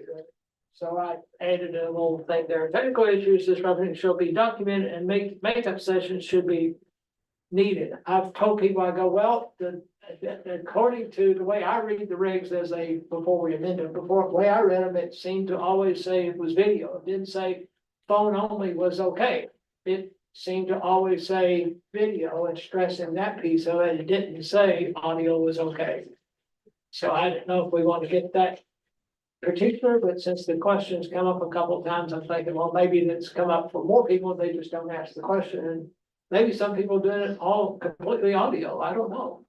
So I added a little thing there. Technical issues disrupting shall be documented and makeup sessions should be needed. I've told people, I go, well, according to the way I read the regs as before we amended, before, the way I read them, it seemed to always say it was video. It didn't say phone only was okay. It seemed to always say video and stressing that piece of it. It didn't say audio was okay. So I didn't know if we want to get that particular, but since the questions come up a couple of times, I'm thinking, well, maybe that's come up for more people, they just don't ask the question, and maybe some people do it all completely audio, I don't know.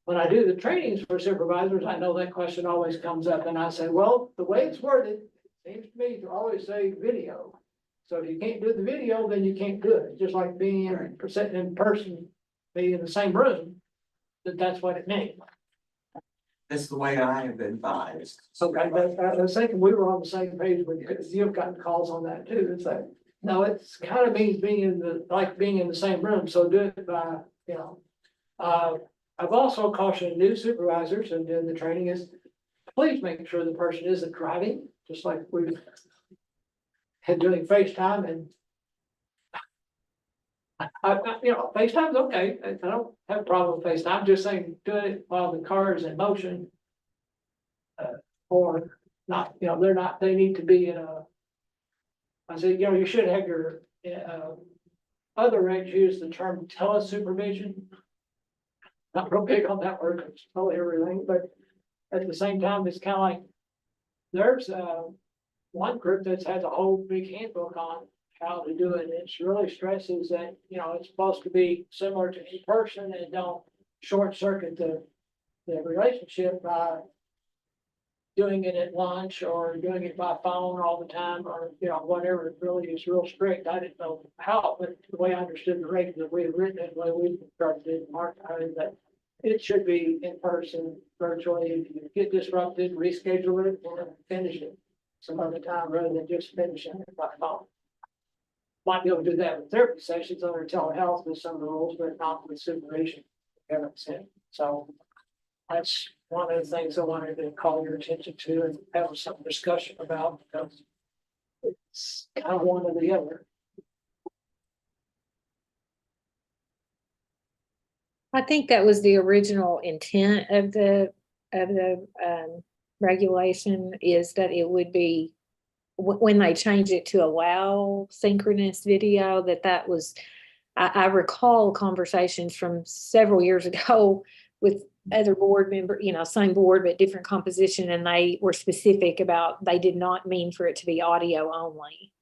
When I do the trainings for supervisors, I know that question always comes up, and I say, well, the way it's worded, seems to me to always say video. So if you can't do the video, then you can't do it, just like sitting in person, being in the same room, that's what it means. That's the way I have advised. Okay, I was thinking we were on the same page with you, because you've gotten calls on that too, it's like, no, it's kind of means being in the same room, so do it by, you know. I've also cautioned new supervisors and doing the training is, please make sure the person isn't driving, just like we had doing FaceTime and you know, FaceTime's okay. I don't have a problem with FaceTime. I'm just saying, doing it while the car is in motion. Or not, you know, they need to be in a. I said, you know, you should have your, other regs use the term telesupervision. Not real big on that word, it's probably everything, but at the same time, it's kind of like, there's, one group that has a whole big handbook on how to do it. It really stresses that, you know, it's supposed to be similar to in person and don't short circuit the relationship by doing it at lunch or doing it by phone all the time or, you know, whatever. It really is real strict. I didn't know how, but the way I understood the regs that we had written it, the way we started it, Mark, that it should be in person, virtually. If you get disrupted, reschedule it or finish it some other time rather than just finishing it by phone. Might be able to do that with therapy sessions under telehealth with some of the rules, but not with supervision. So that's one of the things I wanted to call your attention to and have some discussion about because it's kind of one or the other. I think that was the original intent of the regulation is that it would be when they changed it to allow synchronous video, that was, I recall conversations from several years ago with other board member, you know, same board, but different composition. And they were specific about, they did not mean for it to be audio only.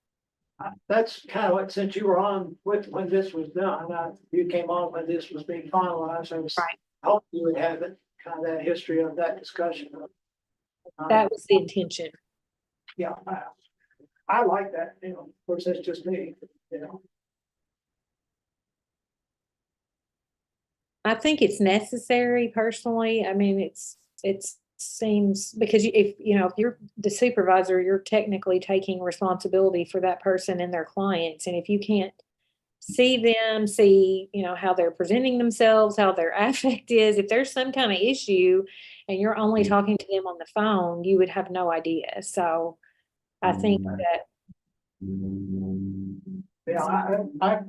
That's kind of what, since you were on with when this was done, you came on when this was being finalized. I was Right. hoping you would have it, kind of that history of that discussion. That was the intention. Yeah, I like that, you know, of course, that's just me, you know. I think it's necessary personally. I mean, it seems because if you're the supervisor, you're technically taking responsibility for that person and their clients. And if you can't see them, how they're presenting themselves, how their affect is, if there's some kind of issue and you're only talking to them on the phone, you would have no idea. So I think that. Yeah, I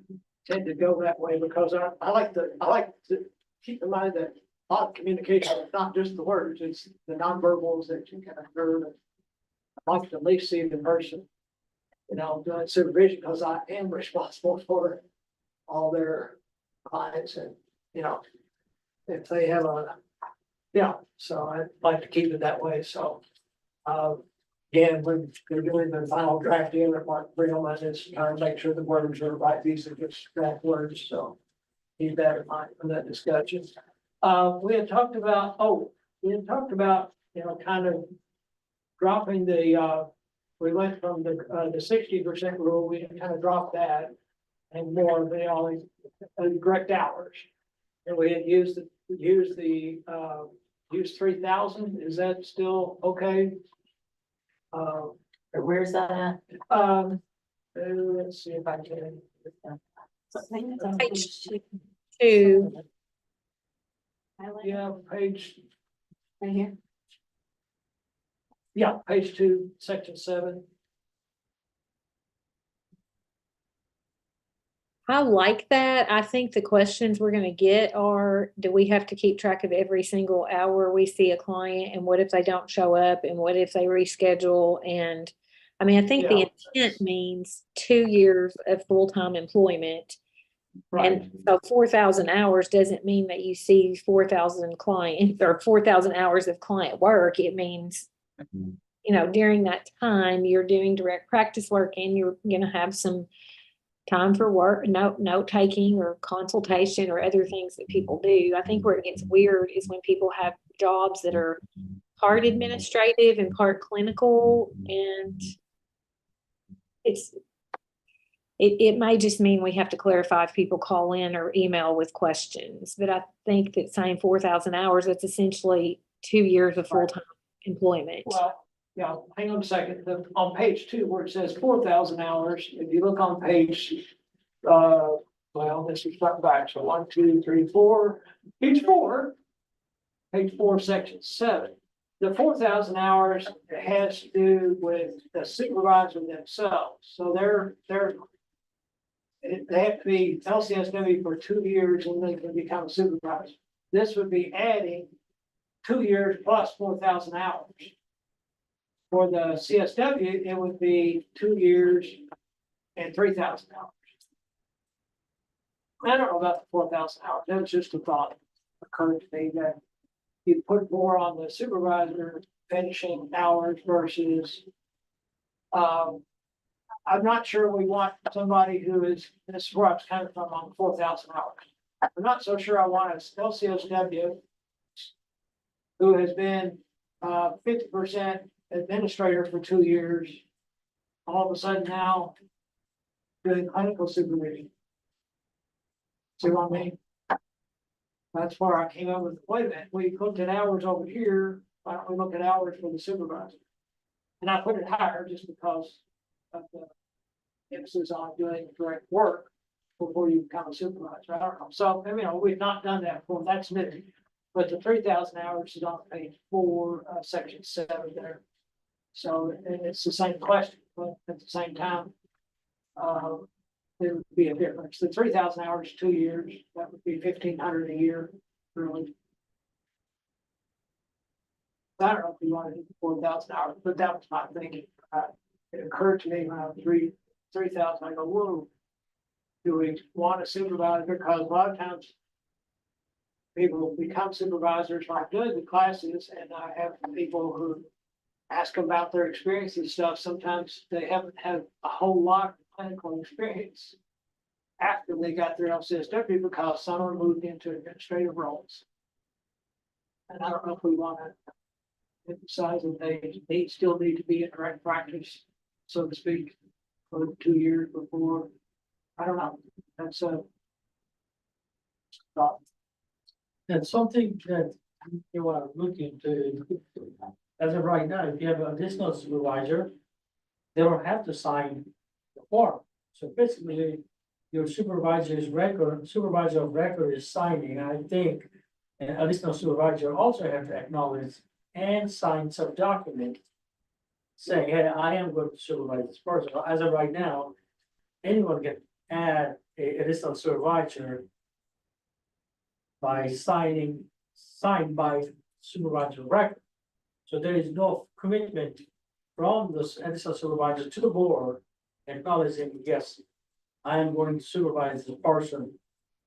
tend to go that way because I like to keep in mind that a lot of communication is not just the words, it's the nonverbals that you can observe. I like to at least see the person, you know, doing supervision because I am responsible for all their clients and, you know, if they have so I'd like to keep it that way. So, again, when they're doing the final drafting, Mark Breelman is trying to make sure the words are right. These are just draft words, so keep that in mind for that discussion. We had talked about, kind of dropping we went from the 60% rule, we kind of dropped that and more of the direct hours. And we had used 3,000. Is that still okay? Where's that at? Let's see if I can. Page 2. Yeah, page. Right here. Yeah, page 2, section 7. I like that. I think the questions we're gonna get are, do we have to keep track of every single hour we see a client? And what if they don't show up? And what if they reschedule? And, I mean, I think the intent means 2 years of full-time employment. And so 4,000 hours doesn't mean that you see 4,000 clients or 4,000 hours of client work. It means, during that time, you're doing direct practice work and you're gonna have some time for work, note taking or consultation or other things that people do. I think where it gets weird is when people have jobs that are part administrative and part clinical, and it may just mean we have to clarify if people call in or email with questions. But I think that saying 4,000 hours, that's essentially 2 years of full-time employment. Well, yeah, hang on a second. On page 2, where it says 4,000 hours, if you look on page, this is front back, so 1, 2, 3, 4, page 4, section 7. The 4,000 hours has to do with the supervisor themselves. So they have to be LCSW for 2 years and they can become a supervisor. This would be adding 2 years plus 4,000 hours. For the CSW, it would be 2 years and 3,000 hours. I don't know about the 4,000 hours. That was just a thought that occurred to me that you put more on the supervisor finishing hours versus. I'm not sure we want somebody who is, this is where I was coming from on 4,000 hours. I'm not so sure I want a LCSW who has been 50% administrator for 2 years, all of a sudden now doing clinical supervision. See what I mean? That's where I came up with, wait a minute, we looked at hours over here, why don't we look at hours for the supervisor? And I put it higher just because of the emphasis on doing direct work before you become a supervisor. I don't know. So, we've not done that before. That's new. But the 3,000 hours is on page 4, section 7 there. So it's the same question, but at the same time, there would be a difference. The 3,000 hours, 2 years, that would be 1,500 a year, really. I don't know if you want to do 4,000 hours, but that was my thinking. It occurred to me when I was 3,000, I go, whoa, do we want a supervisor? Because a lot of times people become supervisors by doing the classes, and I have people who ask about their experience and stuff. Sometimes they haven't had a whole lot of clinical experience after they got their LCSW because some are moved into administrative roles. And I don't know if we want to emphasize that they still need to be in direct practice, so to speak, for 2 years before. I don't know. That's a thought. That's something that you are looking to, as of right now, if you have an additional supervisor, they don't have to sign the form. So basically, your supervisor of record is signing. I think an additional supervisor also have to acknowledge and sign some document saying, hey, I am going to supervise this person. As of right now, anyone can add a additional supervisor by signed by supervisor of record. So there is no commitment from this additional supervisor to the board acknowledging, yes, I am going to supervise the person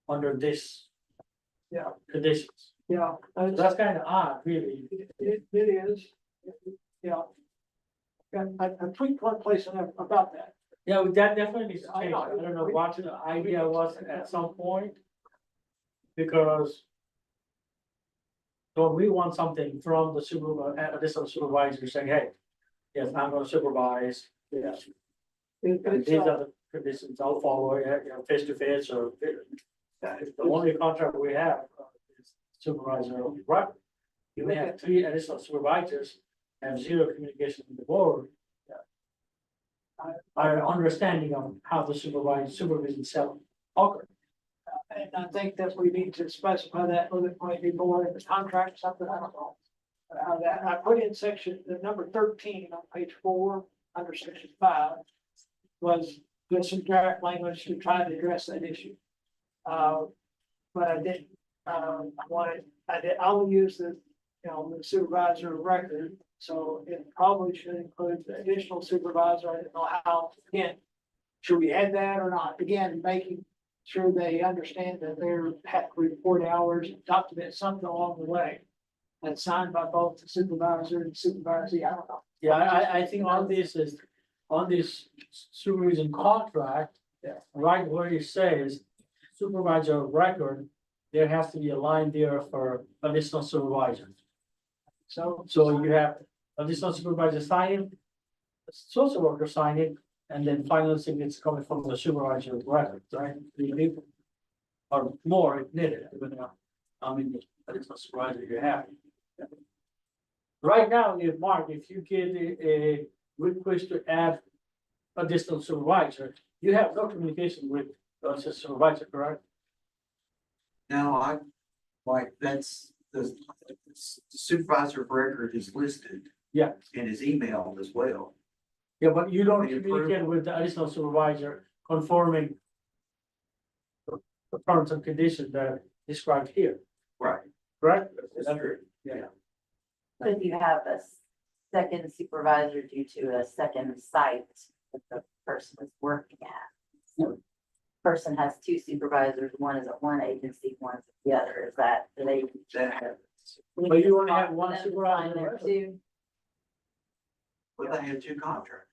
under this conditions. Yeah, So that's kind of odd, really. it is. Yeah. I tweaked one place about that. Yeah, that definitely needs to I change. know. I don't know what the idea was at some point. Because so we want something from the additional supervisor saying, hey, yes, I'm gonna supervise. Yes. And these are the conditions I'll follow, face to face or. The only contract we have is supervisor of record. You may have 3 additional supervisors, have 0 communication with the board. Our understanding of how the supervision cell occurs. And I think that we need to specify that a little bit maybe more in the contract, something, I don't know. that I put in section, the number 13 on page 4, under section 5, was just some draft language to try to address that issue. But I didn't, I'll use the, the supervisor of record, so it probably should include the additional supervisor. I don't know how, again, should we add that or not? Again, making sure they understand that they're have to report hours, document something along the way. That's signed by both the supervisor and supervisee, I don't know. Yeah, I think on this is, on this supervision contract. Yeah. Right where it says supervisor of record, there has to be a line there for additional supervisor. So, So you have additional supervisor sign it, social worker sign it, and then final signature coming from the supervisor of record, right? 3 people. Or more if needed, depending on how many additional supervisor you have. Right now, if you get a request to add additional supervisor, you have no communication with the supervisor, correct? Now, like, that's the supervisor of record is listed. Yeah. And is emailed as well. Yeah, but you don't They approve. communicate with the additional supervisor conforming the terms and conditions that are described here, Right. correct? That's true. Yeah. So if you have a second supervisor due to a second site that the person is working at. So person has 2 supervisors, one is at one agency, one is at the other, is that, do they? That happens. But you only have For one them to supervisor, sign there right? too? Well, they have 2 contracts.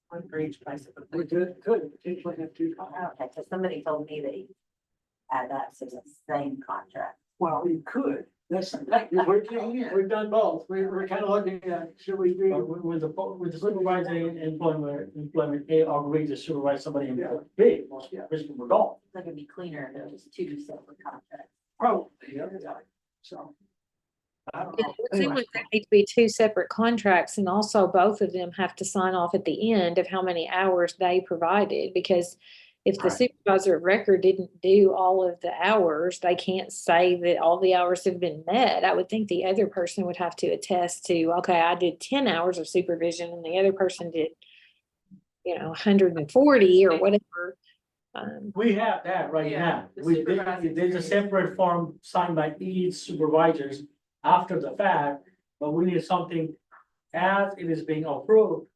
One for each place. we could potentially have 2 contracts. Okay, because somebody told me they add that to the same contract. Well, you could, that's, we've done both, we're kind of looking at, should we But do? with the supervisor in employment A agrees to supervise somebody in B, most people don't. It's gonna be cleaner if it was 2 separate contracts. Probably, yeah, so. I don't It know. would seem Anyway. like there need to be 2 separate contracts, and also both of them have to sign off at the end of how many hours they provided, because if the Right. supervisor of record didn't do all of the hours, they can't say that all the hours have been met. I would think the other person would have to attest to, okay, I did 10 hours of supervision and the other person did, 140 or whatever. We have that right Yeah, now. the We supervisor did, there's a agrees. separate form signed by each supervisors after the fact, but we need something as it is being approved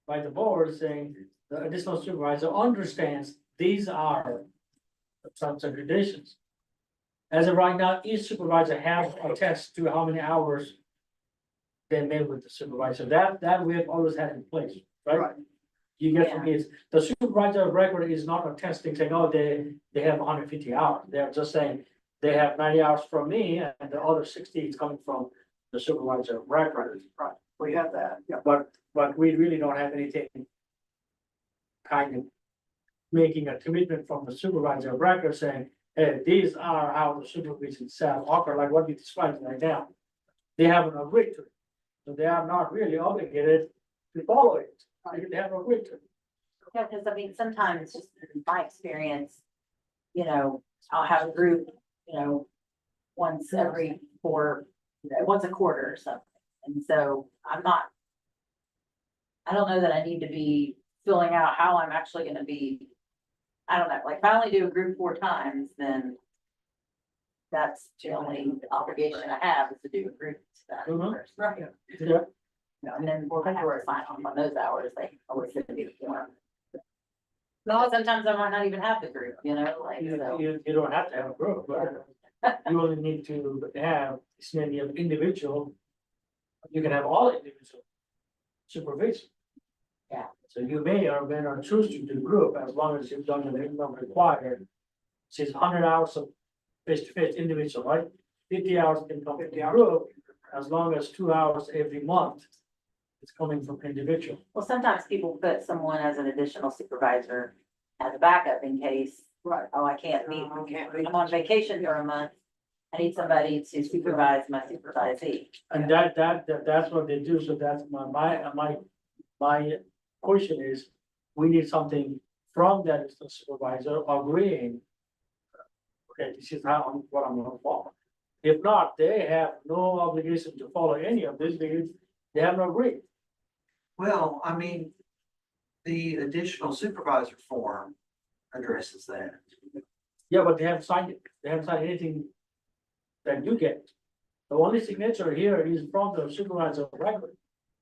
by the board saying the additional supervisor understands these are the terms and conditions. As of right now, each supervisor have attest to how many hours they made with the supervisor. That we have always had in place, right? Right. You get from is, the supervisor of record is not attesting, saying, oh, they have 150 hours. They're just saying they have 90 hours from me and the other 60 is coming from the supervisor of record. Right, we have that, yeah. But we really don't have anything kind of making a commitment from the supervisor of record saying, hey, these are how the supervision shall occur, like what you described right now. They haven't agreed to it, so they are not really obligated to follow it. They have agreed to it. Yeah, because I mean, sometimes just in my experience, I'll have a group, once every once a quarter or something. And so I don't know that I need to be filling out how I'm actually gonna be. I don't know, like if I only do a group 4 times, then that's the only obligation I have is to do a group to that Mhm. person. Right. Yeah, And then I have to sign off on those hours, they always send me the form. No, sometimes I might not even have the group, like, so. you don't have to have a group, but you only need to have this many of individual. You can have all individual supervision. Yeah. So you may or may not choose to do group as long as you've done the minimum required. Says 100 hours of face-to-face individual, right? 50 hours can come from the group, as long as 2 hours every month. It's coming from individual. Well, sometimes people put someone as an additional supervisor as a backup in case, Right. oh, I can't meet, Can't meet. I'm on vacation for a month. I need somebody to supervise my supervisee. And that's what they do, so that's my question is, we need something from that supervisor agreeing. Okay, this is what I'm gonna follow. If not, they have no obligation to follow any of this because they have not agreed. Well, I mean, the additional supervisor form addresses that. Yeah, but they haven't signed it. They haven't signed anything that you get. The only signature here is from the supervisor of record.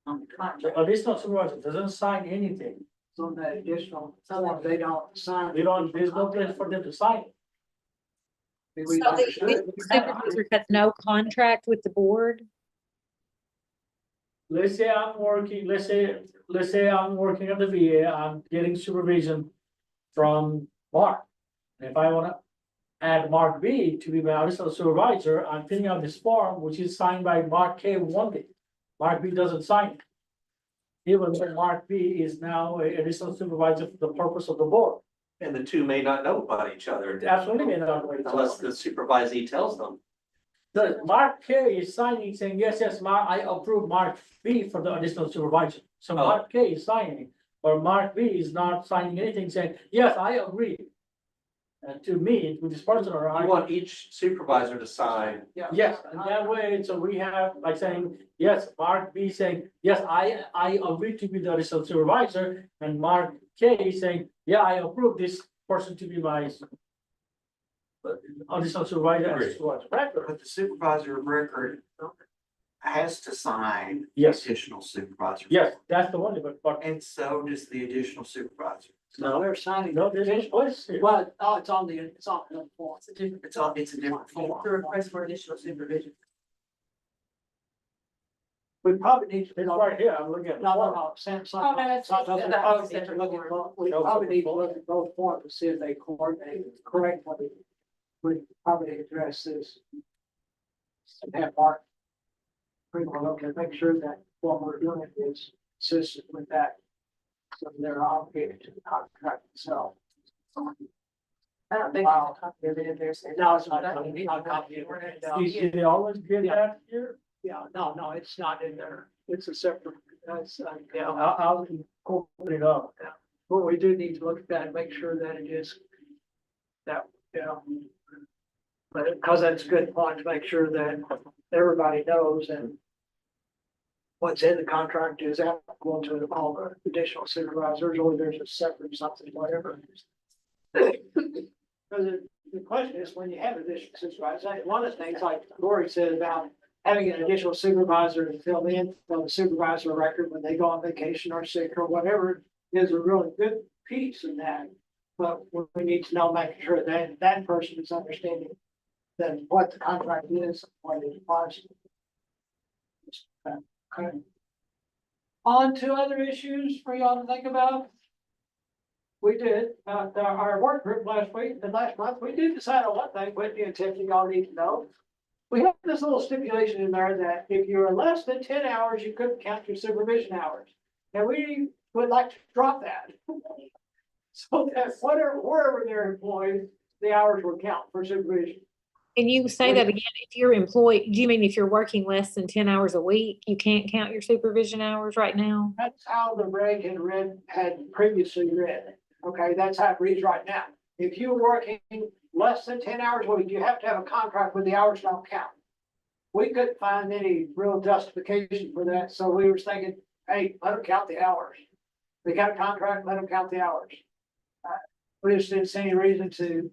The additional supervisor doesn't sign anything. So that additional, someone they don't sign. They don't, there's no place for them to sign it. We So the understood. supervisor has no contract with the board? Let's say I'm working, let's say I'm working at the VA, I'm getting supervision from Mark. And if I wanna add Mark B to be my additional supervisor, I'm filling out this form, which is signed by Mark K one day. Mark B doesn't sign it. Even though Mark B is now a additional supervisor for the purpose of the board. And the two may not know about each other Absolutely may not. unless the supervisee tells them. The Mark K is signing saying, yes, Mark, I approve Mark B for the additional supervisor. So Oh. Mark K is signing, or Mark B is not signing anything saying, yes, I agree. And to me, with this person or You I, want each supervisor to sign. yes, and that way, so we have like saying, yes, Mark B saying, yes, I agree to be the additional supervisor. And Mark K is saying, yeah, I approve this person to be my additional supervisor. Agree. as supervisor of record. But the supervisor of record has to sign Yes, additional supervisor. yes, that's the one, but And so does the additional supervisor. No, they're signing. no, there's no place here. Well, oh, it's on the form. It's a different, It's a different form. the request for additional supervision. We probably need to. It's right here, I'm looking at. the No, form. Samsung. Oh, no, it's- Samsung, it's- we probably need to look at both- We probably need to look at both forms to see if they coordinate correctly. We probably address this. And have Mark. Bring a look and make sure that what we're doing is consistent with that. So they're obligated to the contract itself. I don't think I'll copy of it if there's. No, it's not. Not copy of it. No. Do they always get that here? Yeah, no, it's not in there. It's a separate, that's, yeah. I'll incorporate it up. But we do need to look at that and make sure that it is. That, yeah. But because that's a good point to make sure that everybody knows and. What's in the contract is applicable to all the additional supervisors, or there's a separate something, whatever. Because the question is, when you have additional supervisors, one of the things like Lori said about having an additional supervisor to fill in on the supervisor record when they go on vacation or sick or whatever is a really good piece in that. But we need to know, making sure that that person is understanding that what the contract is, what it applies to. Okay. On to other issues for y'all to think about. We did, our work group last week, the last month, we did decide on one thing, Whitney and Tiffany, y'all need to know. We have this little stipulation in there that if you are less than 10 hours, you couldn't count your supervision hours. And we would like to drop that. So that wherever they're employed, the hours will count for supervision. Can you say that again? If you're employed, do you mean if you're working less than 10 hours a week, you can't count your supervision hours right now? That's how the reg had previously read. Okay, that's how it reads right now. If you're working less than 10 hours a week, you have to have a contract where the hours don't count. We couldn't find any real justification for that, so we were thinking, hey, let them count the hours. They got a contract, let them count the hours. We just didn't see any reason to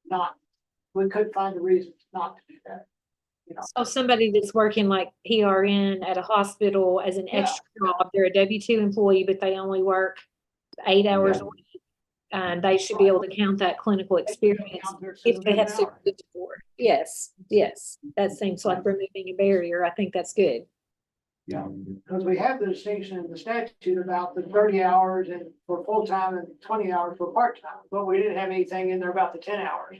not, we couldn't find a reason not to do that. You know, So somebody that's working like PRN at a hospital as an Yeah. extra job, they're a W-2 employee, but they only work 8 hours a week. And they should be able to count that clinical experience count their if they have supervision hours. supervision for it. Yes, that seems like removing a barrier. I think that's good. Because we have the distinction in the statute about the 30 hours and for full-time and 20 hours for part-time, but we didn't have anything in there about the 10 hours.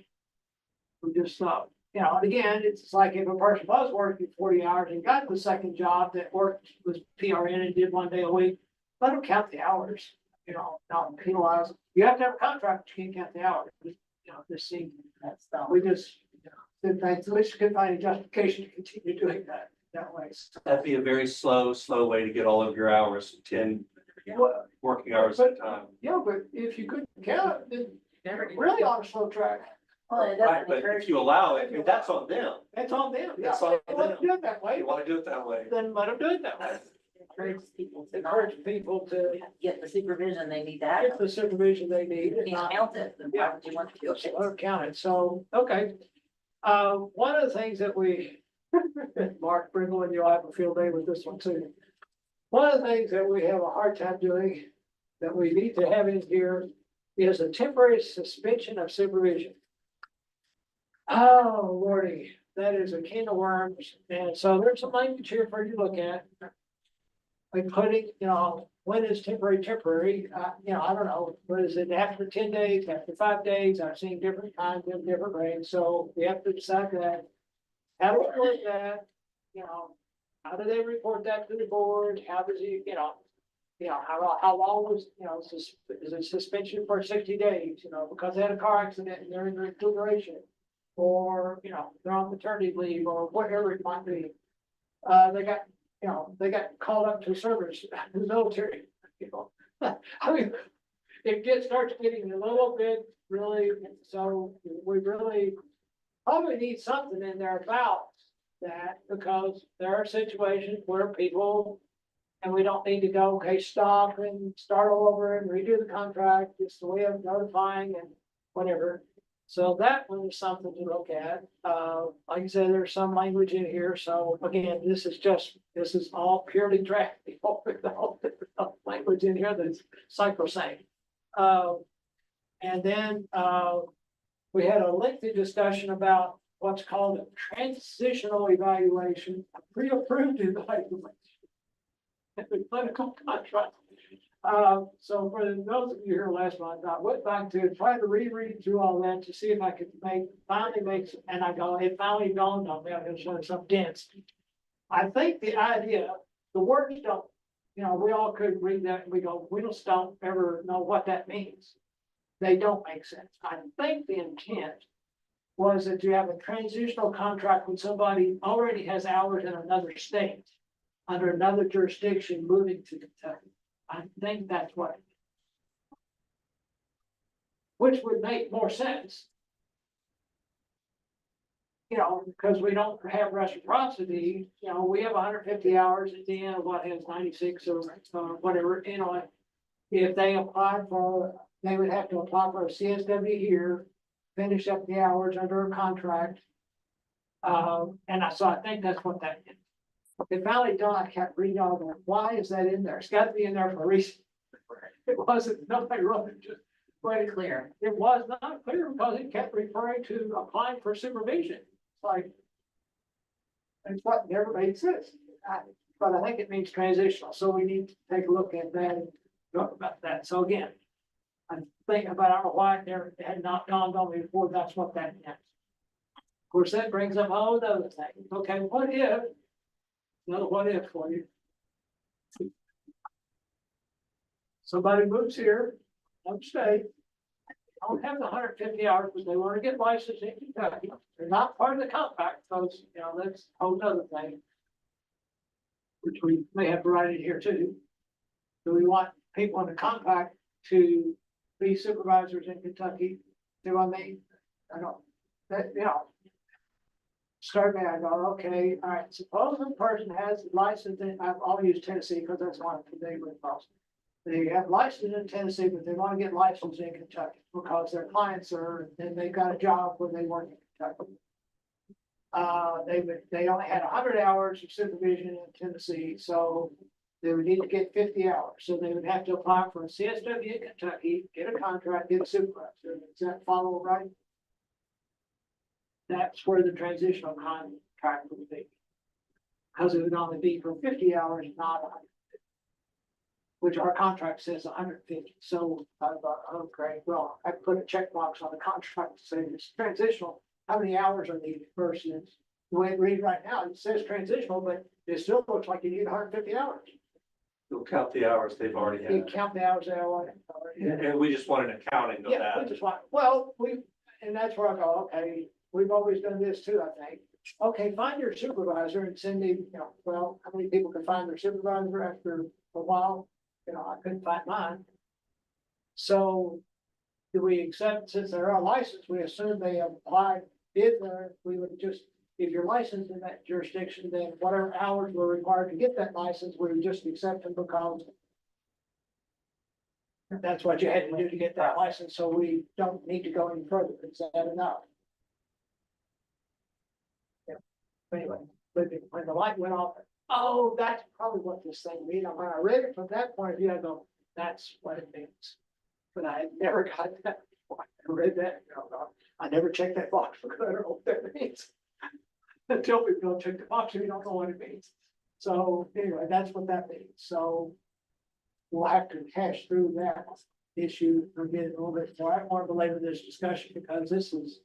We just thought, you know, and again, it's like if a person was working 40 hours and got the second job that worked, was PRN and did 1 day a week, let them count the hours, you know, not penalize them. You have to have a contract, but you can't count the hours, you know, this seems, that's, we just, you know, didn't think, we just couldn't find a justification to continue doing that way. So, That'd be a very slow way to get all of your hours, 10 Well, working hours at a time. yeah, but if you couldn't count, then you're really on a slow track. Well, it Right, doesn't but encourage. if you allow it, that's on them. That's on them. That's Yeah, on they want to them. do it that way, You wanna do it that way. then let them do it that way. Encourages people to not Encourage people to get the supervision they need to get have. the supervision they need. You and can't not- count it, then why would you want to do So, it? or count it, so, okay. One of the things that we, Mark Brindle, and you'll have a field day with this one too. One of the things that we have a hard time doing, that we need to have in here, is a temporary suspension of supervision. Oh, Lordy, that is a can of worms, and so there's some language here for you to look at. Including, when is temporary, I don't know, what is it, after 10 days, after 5 days, I've seen different kinds of different rates, so we have to decide that. How do we work that, how do they report that to the board, how does he, how long was, is it suspension for 60 days, because they had a car accident and they're in recuperation. Or, they're on maternity leave or whatever it might be. They got called up to service in the military, I mean, starts getting a little bit really, so we really probably need something in there about that, because there are situations where people, and we don't need to go, okay, stop and start all over and redo the contract, it's the way of notifying and whatever. So that one is something to look at. Like I said, there's some language in here, so again, this is all purely drafting. Language in here that's sacrosanct. And then, we had a lengthy discussion about what's called a transitional evaluation, a pre-approved evaluation. The clinical contract. So for those of you here last month, I went back to try to reread through all that to see if I could finally make, and it finally dawned on me, I'm gonna show some dents. I think the idea, the words don't, we all could read that and we go, we just don't ever know what that means. They don't make sense. I think the intent was that you have a transitional contract when somebody already has hours in another state, under another jurisdiction, moving to Kentucky. I think that's what. Which would make more sense. Because we don't have reciprocity, we have 150 hours at the end of what has 96 or whatever, if they applied for, they would have to apply for a CSW here, finish up the hours under a contract. So I think that's what that is. It finally dawned, I kept reading all that. Why is that in there? It's got to be in there for a reason. It wasn't, nobody wrote it, just Pretty clear. it was not clear because it kept referring to applying for supervision. It's like, it's what never made sense. But I think it means transitional, so we need to take a look at that and talk about that. So again, I think about, I don't know why it had not dawned on me before, that's what that meant. Of course, that brings up all the other things. Okay, what if? Another what if for you. Somebody moves here, upstate. Don't have the 150 hours, but they want to get licensed in Kentucky. They're not part of the compact, because, that's a whole other thing. Which we may have to write in here too. Do we want people in the compact to be supervisors in Kentucky? Do I mean? I don't, that, start me, I go, okay, all right, suppose a person has a license in, I'll use Tennessee because that's one today with Boston. They have license in Tennessee, but they want to get licensed in Kentucky because their clients are, and they've got a job where they work in Kentucky. They only had 100 hours of supervision in Tennessee, so they would need to get 50 hours. So they would have to apply for a CSW in Kentucky, get a contract, get a supervisor. Does that follow right? That's where the transitional contract would be. Because it would only be for 50 hours, not 100. Which our contract says 150. So I thought, oh, great. Well, I put a checkbox on the contract to say it's transitional. How many hours are needed versus the way it reads right now? It says transitional, but it still looks like you need 150 hours. You'll count the hours they've already You had. count the hours that I want. And we just want an accounting of Yeah, we that. just want, well, and that's where I go, okay, we've always done this too, I think. Okay, find your supervisor and send me, well, how many people can find their supervisor after a while? I couldn't find mine. So do we accept, since they're on license, we assume they applied, did there, we would just, if you're licensed in that jurisdiction, then whatever hours were required to get that license, we would just accept them because that's what you had to do to get that license, so we don't need to go any further, is that enough? Yeah, but anyway, but when the light went off, oh, that's probably what this thing means, and when I read it from that point of view, I go, that's what it means. But I had never got that, before. I read that, I never checked that box because I don't know what that means. Until we go check the box, we don't know what it means. So anyway, that's what that means, so we'll have to hash through that issue and get a little bit more. I don't want to belabor this discussion because this is,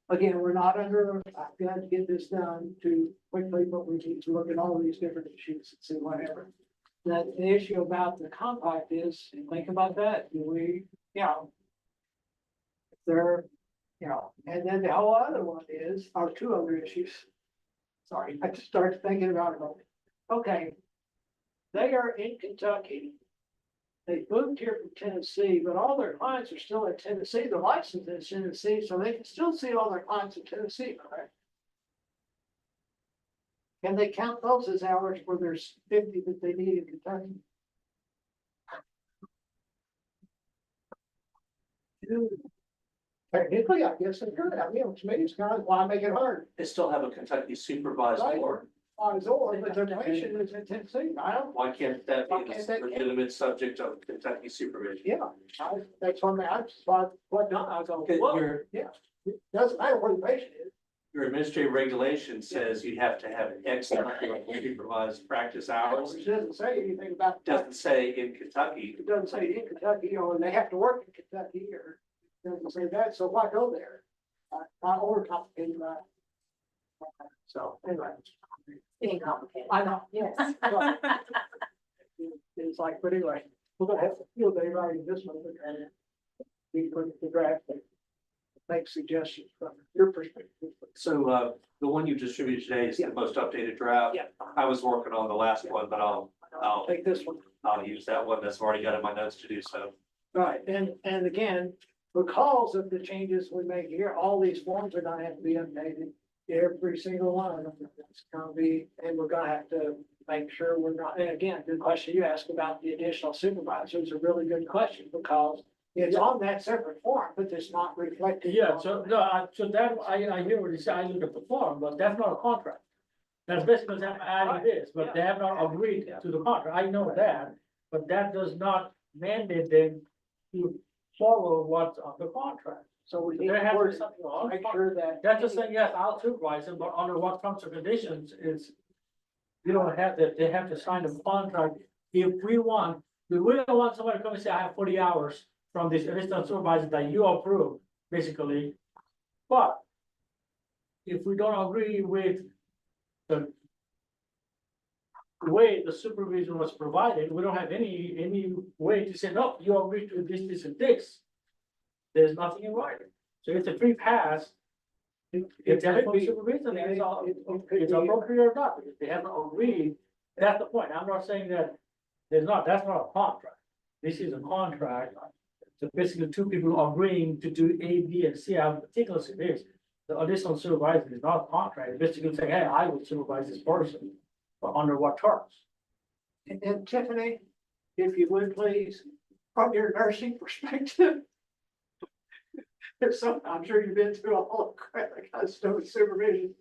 again, we're not under, I've got to get this done too quickly, but we need to look at all these different issues and see whatever. The issue about the compact is, think about that, do we, if they're, and then the whole other one is, or two other issues. Sorry, I just started thinking about it. Okay. They are in Kentucky. They moved here from Tennessee, but all their clients are still in Tennessee. They're licensed in Tennessee, so they can still see all their clients in Tennessee, correct? Can they count those as hours where there's 50 that they need in Kentucky? Technically, I guess they could. I mean, to me, it's kind of why make it hard. They still have a Kentucky supervised Right. board. But their patient is in Tennessee. I don't, Why can't that Why be can't the that- legitimate subject of Kentucky supervision? yeah, that's one thing I just thought, what not, I go, Okay, whoa, Your, it doesn't matter where the patient is. your administrative regulation says you have to have X number of supervised practice hours. It doesn't say anything about that. Doesn't say in Kentucky. It doesn't say in Kentucky, or they have to work in Kentucky, or it doesn't say that, so why go there? Not overcomplicated, that. So, anyway. Getting complicated. I know. Yes. It's like, but anyway, we're gonna have to feel day writing this one, and we put the draft and make suggestions from your perspective. So, the one you distributed today is the most updated draft. Yeah. I was working on the last one, but I'll Take this one. use that one that's already got in my notes to do so. Right, and again, because of the changes we make here, all these forms are gonna have to be updated. Every single one of them, it's gonna be, and we're gonna have to make sure we're not, and again, good question you asked about the additional supervisors, a really good question, because it's on that separate form, but it's not reflected. Yeah, so, no, so that, I hear what you say, I look at the form, but that's not a contract. That's basically them adding this, but they have not agreed to the contract, I know that, but that does not mandate them to follow what's on the contract. So we need There to has to be work, something on make sure that. That's just saying, yes, I'll supervise them, but under what terms and conditions is. You don't have that, they have to sign a contract. If we want, we don't want somebody to come and say, I have 40 hours from this assistant supervisor that you approve, basically. But. If we don't agree with the. Way the supervision was provided, we don't have any way to say, no, you agree to this, and this. There's nothing in writing, so it's a free pass. If they're for supervision, it's appropriate or not, if they haven't agreed, that's the point, I'm not saying that. That's not a contract, this is a contract. So basically, two people agreeing to do A, B, and C, I'm particular to this. The additional supervisor is not a contract, it's basically saying, hey, I will supervise this person, but under what terms? And Tiffany, if you would please, from your nursing perspective. There's some, I'm sure you've been through all of that kind of stuff with supervision.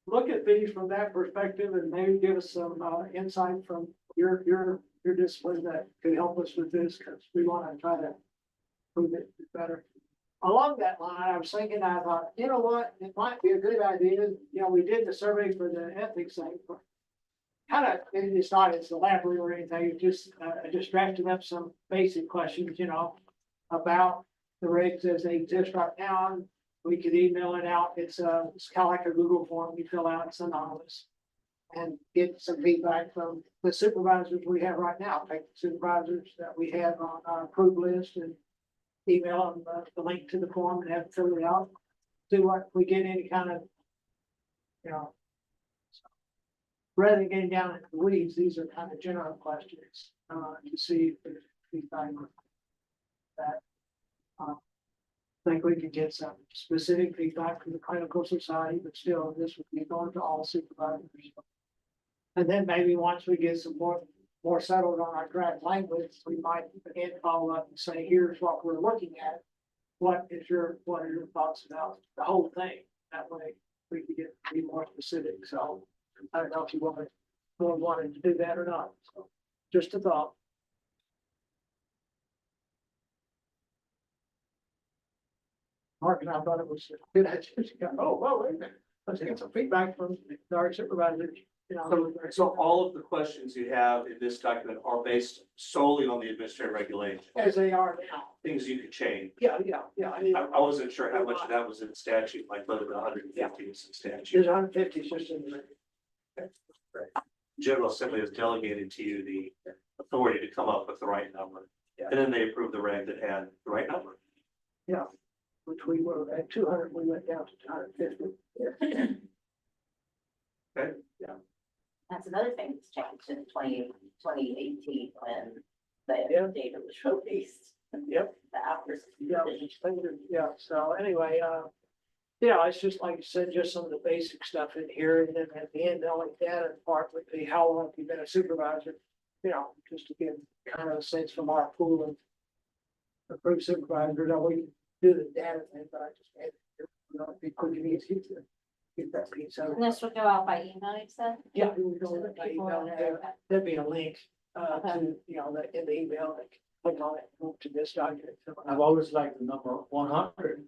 Look at these from that perspective and maybe give us some insight from your discipline that could help us with this, because we want to try to prove it better. Along that line, I was thinking, I thought, you know what, it might be a good idea, we did the survey for the ethics thing. Kind of, it's not as elaborate or anything, it just, I just drafted up some basic questions, about the regs as they exist right now. We could email it out, it's kind of like a Google form, you fill out, it's anonymous. And get some feedback from the supervisors we have right now, take the supervisors that we have on our approved list and email them the link to the form and have them fill it out. See what we get any kind of, rather than getting down into the weeds, these are kind of general questions, to see if there's feedback on that. think we could get some specific feedback from the clinical society, but still, this would be going to all supervisors. And then maybe once we get some more settled on our draft language, we might again follow up and say, here's what we're looking at. What are your thoughts about the whole thing? That way we can be more specific. So I don't know if you wanted to do that or not. So just a thought. Mark and I thought it was a good idea. Oh, well, wait a minute. Let's get some feedback from our supervisors, you know. So all of the questions you have in this document are based solely on the administrative regulations, As they are now. things you could change. Yeah. I wasn't sure how much of that was in statute, like whether the 150 was in statute. There's 150 just in the. General Assembly has delegated to you the authority to come up with the right number. Yeah. And then they approved the reg that had the right number. Yeah, which we were at 200, we went down to 250. That's another thing that's changed in 2018 when Yeah. the data was released. Yep. The hours. Yeah, so anyway, yeah, it's just like you said, just some of the basic stuff in here, and then at the end, the only data part would be how long you've been a supervisor. You know, just to get kind of a sense from our pool of approved supervisors, now we can do the data thing, but I just, you know, it'd be quick and easy to get that piece out. And this would go out by email, you said? Yeah, we would go with that email, there'd be a link, to, you know, in the email, like, click on it, move to this document. I've always liked the number 100.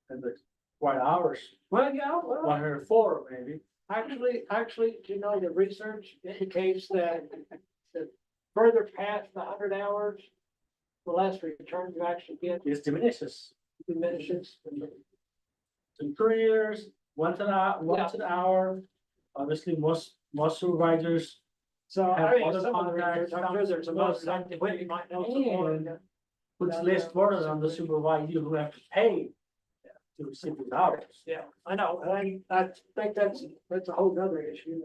And the quite hours, Well, yeah, well. 104 maybe. Actually, you know, the research indicates that the further past the 100 hours, the less return you actually get, It diminishes. diminishes. In 2 years, once an hour. Obviously, most supervisors, So Have I mean, other some of the contacts, research, I'm sure there's a most active, you might know some more. And puts less burden on the supervisor who have to pay to receive these hours. Yeah, I know, I think that's a whole nother issue.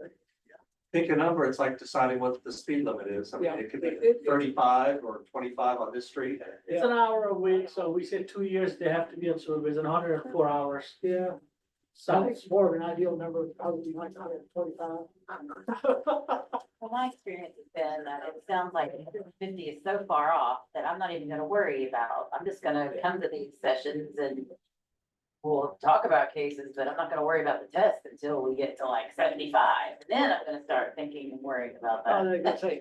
Pick a number, it's like deciding what the speed limit is. I mean, Yeah. it could be 35 or 25 on this street. It's an hour a week, so we said 2 years, they have to be on supervision, 104 hours. Yeah, I So think it's more of an ideal number, would probably be like 125. Well, my experience has been that it sounds like 50 is so far off that I'm not even gonna worry about. I'm just gonna come to these sessions and we'll talk about cases, but I'm not gonna worry about the test until we get to like 75. And then I'm gonna start thinking and worrying about Oh, they can that. say,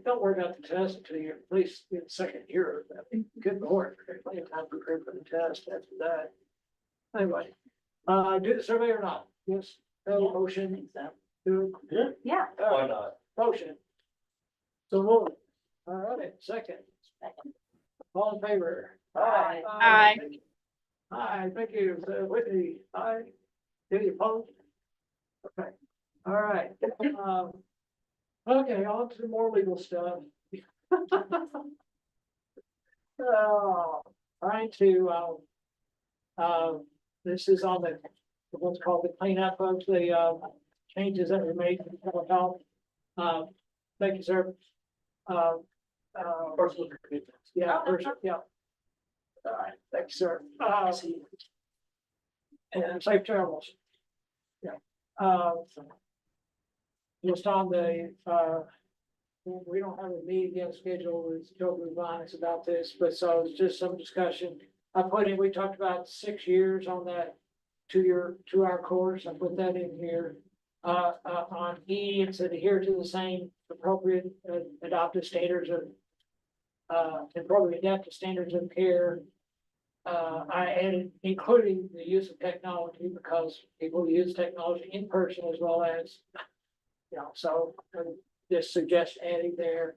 don't worry about the test until you're at least in the second year. I think, good lord, there's plenty of time to prepare for the test after that. Anyway, do the survey or not? Yes, no Yeah. motion, So, do, yeah. Why not? motion. So move. All right, second, all in favor? Aye. Aye. Aye, thank you, Whitney, aye, any opposed? Okay, all right, okay, on to more legal stuff. Trying to, this is on the, what's called the cleanup of the, changes that were made in public health. Thank you, sir. personal commitments. Yeah, yeah. All right, thanks, sir. And safe travels. Yeah. Just on the, we don't have a meeting yet scheduled with Joe Vines about this, but so it's just some discussion. I put in, we talked about 6 years on that 2-hour course. I put that in here. On E, it said adhere to the same appropriate adopted standards of appropriate adaptive standards of care. I added, including the use of technology, because people use technology in person as well as, you know, so just suggest adding there.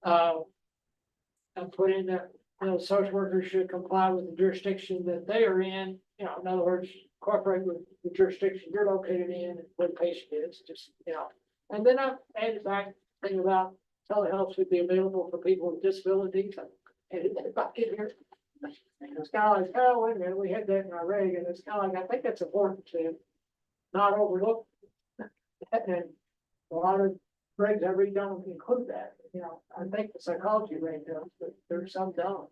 I put in that, you know, social workers should comply with the jurisdiction that they are in, you know, in other words, cooperate with the jurisdiction you're located in and where the patient is, just, you know. And then I added back thing about telehealth should be available for people with disabilities. I added that back in here. It's kind of like, oh, wait a minute, we had that in our reg, and it's kind of like, I think that's important to not overlook. And a lot of regs I read don't include that, you know, I think the psychology reg does, but there's some don't.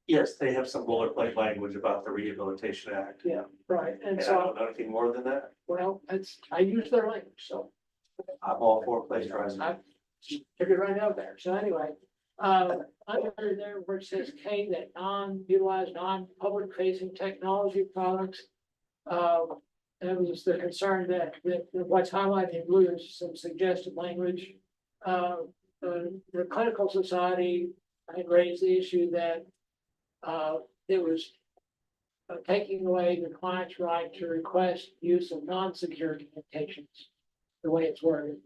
Yes, they have some boilerplate language about the Rehabilitation Act. Yeah, right, and And I so, don't know anything more than that. well, I use their language, so. I'm all for plagiarizing. I figured right out there, so anyway, under there where it says K, that non-utilized, non-public facing technology products. That was the concern that what's highlighted in blue is some suggested language. The clinical society had raised the issue that, it was taking away the client's right to request use of non-secure communications, the way it's worded.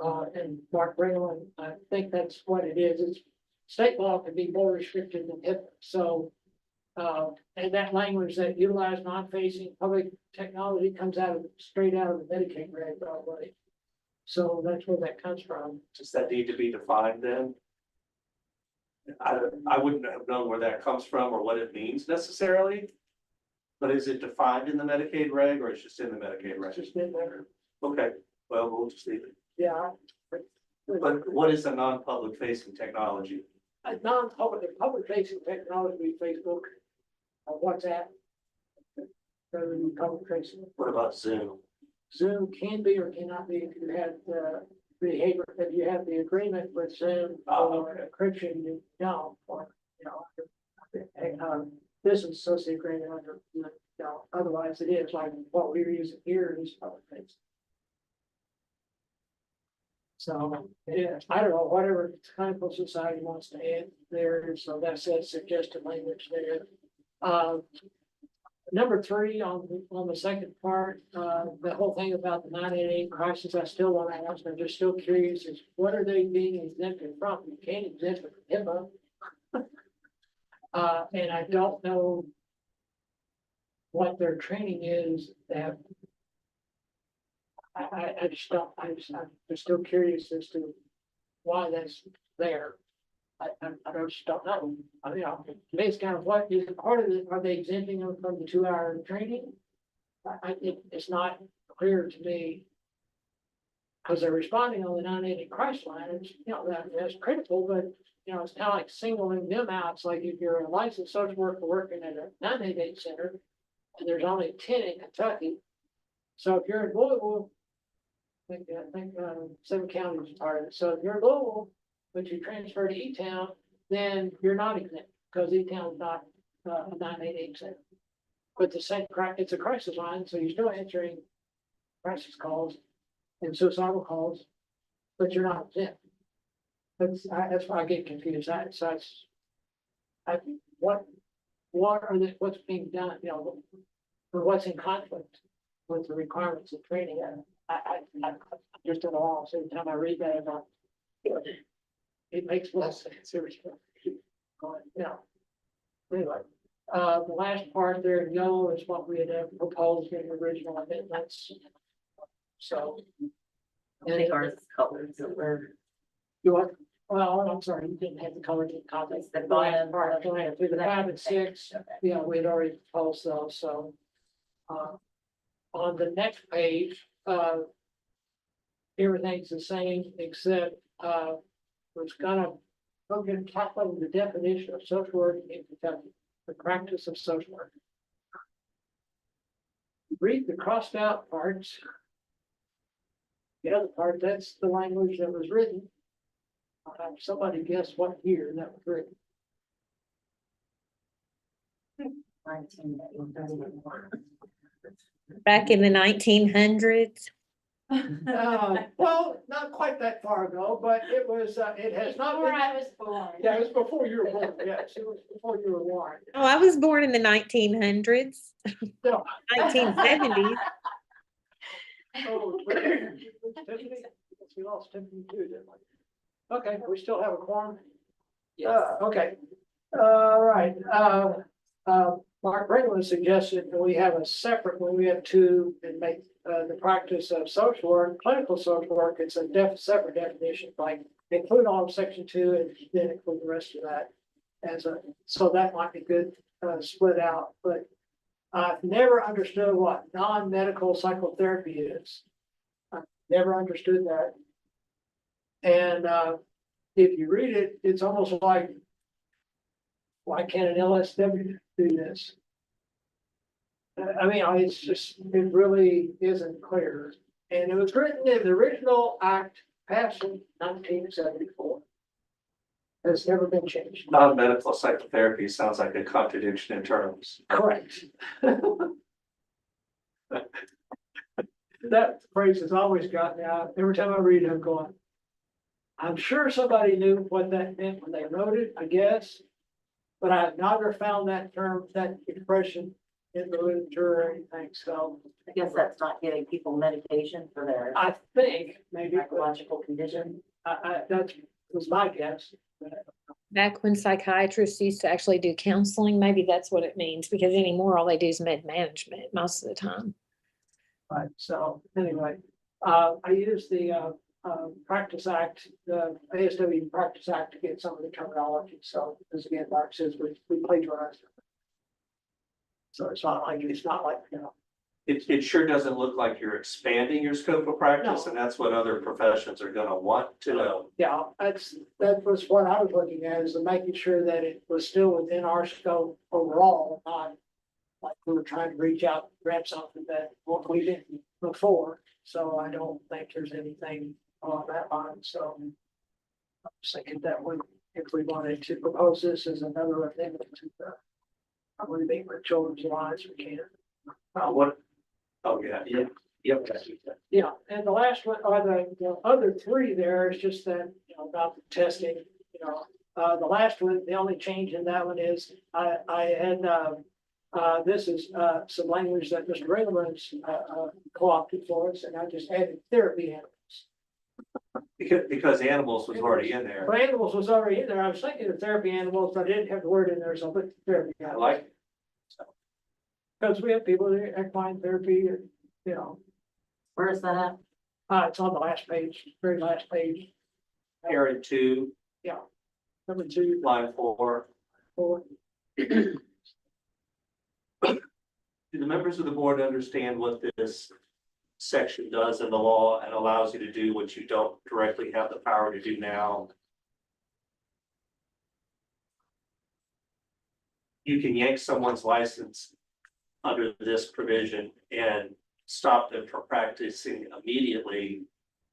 And Mark Brinkley, I think that's what it is. It's state law can be more restrictive than HIPAA. So, and that language that utilize non-facing public technology comes straight out of the Medicaid reg, probably. So that's where that comes from. Does that need to be defined then? I wouldn't have known where that comes from or what it means necessarily. But is it defined in the Medicaid reg or it's just in the Medicaid It's reg? just in there. Okay, well, we'll just leave it. Yeah. But what is a non-public facing technology? A non-public, public facing technology, Facebook, WhatsApp. Public facing. What about Zoom? Zoom can be or cannot be if you have the behavior, if you have the agreement with Zoom Oh, or encryption, you don't, or, business associate agreement under, otherwise it is like what we're using here is public facing. So, yeah, I don't know, whatever the clinical society wants to add there, so that says suggested language there. Number 3 on the second part, the whole thing about the 988 crisis, I still want to ask, I'm just still curious, is what are they being exempted from? You can't exempt it from HIPAA. And I don't know what their training is that I just don't, I'm just still curious as to why that's there. I just don't know. I mean, to me, it's kind of what is part of it, are they exempting them from the 2-hour training? It's not clear to me. Because they're responding on the 980 crisis line, it's, that's critical, but, it's kind of like singling them out. It's like if you're a licensed social worker working at a 988 center, and there's only 10 in Kentucky. So if you're in Louisville, I think 7 counties are part of it. So if you're in Louisville, but you transfer to E-Town, then you're not exempt, because E-Town is not a 988 center. But the same, it's a crisis line, so you're still answering crisis calls and suicidal calls, but you're not exempt. That's why I get confused. What's being done, or what's in conflict with the requirements of training? I just don't know. So every time I read that, about it makes less sense. Anyway, the last part there in yellow is what we had proposed in the original amendments. So. I think ours is colored, so we're. You want, well, I'm sorry, you didn't have the color in comments. The bottom Part, through the 5 and 6, yeah, we had already proposed those, so. On the next page, everything's the same except, was gonna look at tackling the definition of social work in Kentucky, the practice of social work. Read the crossed out parts. The other part, that's the language that was written. Somebody guess what year that was written. 1981. Back in the 1900s. Well, not quite that far ago, but it was, it has not Before been. I was born. Yeah, it was before you were born, yes, it was before you were born. Oh, I was born in the 1900s, No. 1970s. Oh, Tiffany? We lost Tiffany too, didn't we? Okay, we still have a quorum? Okay, all right, Mark Brinkley suggested that we have a separate, when we have 2 and make, the practice of social work, clinical social work, it's a separate definition, like include all of section 2 and then include the rest of that as so that might be good, split out, but I've never understood what non-medical psychotherapy is. I've never understood that. And if you read it, it's almost like why can't an LSW do this? I mean, it's just, it really isn't clear. And it was written in the original act passed in 1974. Has never been changed. Non-medical psychotherapy sounds like a contradiction in terms. Correct. That phrase has always got me out. Every time I read it, I'm going, I'm sure somebody knew what that meant when they wrote it, I guess. But I have never found that term, that expression in the literature or anything, so I guess that's not giving people medication for their I think maybe, but psychological condition. that was my guess. Back when psychiatrists used to actually do counseling, maybe that's what it means, because anymore, all they do is med management most of the time. Right, so anyway, I used the Practice Act, the ASW Practice Act to get some of the terminology, so as again, Mark says, we plagiarized it. So it's not like, you know, It sure doesn't look like you're expanding your scope of practice, No. and that's what other professions are gonna want to know. yeah, that was what I was looking at, is making sure that it was still within our scope overall, not like we were trying to reach out, grab something that what we didn't before, so I don't think there's anything on that line, so. I'm just thinking that would, if we wanted to propose this as another amendment to the, I would make with children's lives, we can. What? Oh, yeah, yep. Yeah, and the last one, or the other three there is just that, you know, about the testing, you know. The last one, the only change in that one is I had, this is, some language that Mr. Ringler's, co-opted for us, and I just added therapy animals. Because animals was already in there. But animals was already in there. I was thinking of therapy animals, but I didn't have the word in there, so I put therapy. I animals. like it. Because we have people that equine therapy, you know, Where is that at? it's on the last page, very last page. Aaron 2, Number 2, line 4. 4. Do the members of the board understand what this section does in the law and allows you to do what you don't directly have the power to do now? You can yank someone's license under this provision and stop them from practicing immediately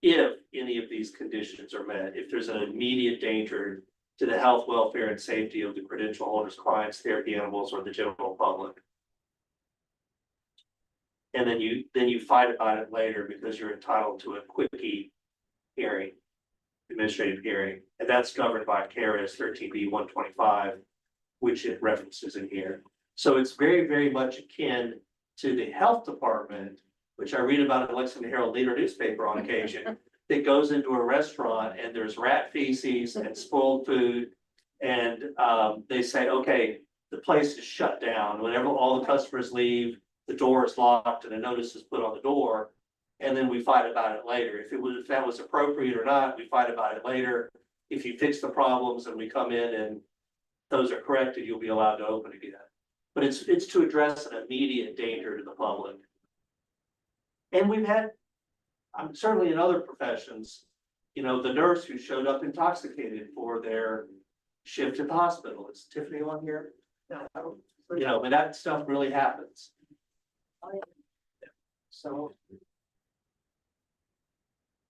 if any of these conditions are met. If there's an immediate danger to the health, welfare, and safety of the credential holders, clients, therapy animals, or the general public. And then you fight about it later because you're entitled to a quickie hearing, administrative hearing, and that's governed by KRS 13B 125, which it references in here. So it's very, very much akin to the health department, which I read about in Lexington Herald Leader newspaper on occasion, that goes into a restaurant and there's rat feces and spoiled food. And they say, okay, the place is shut down. Whenever all the customers leave, the door is locked and a notice is put on the door. And then we fight about it later. If that was appropriate or not, we fight about it later. If you fix the problems and we come in and those are corrected, you'll be allowed to open again. But it's to address an immediate danger to the public. And we've had, certainly in other professions, you know, the nurse who showed up intoxicated for their shift at the hospital. Is Tiffany on here? No. You know, but that stuff really happens. So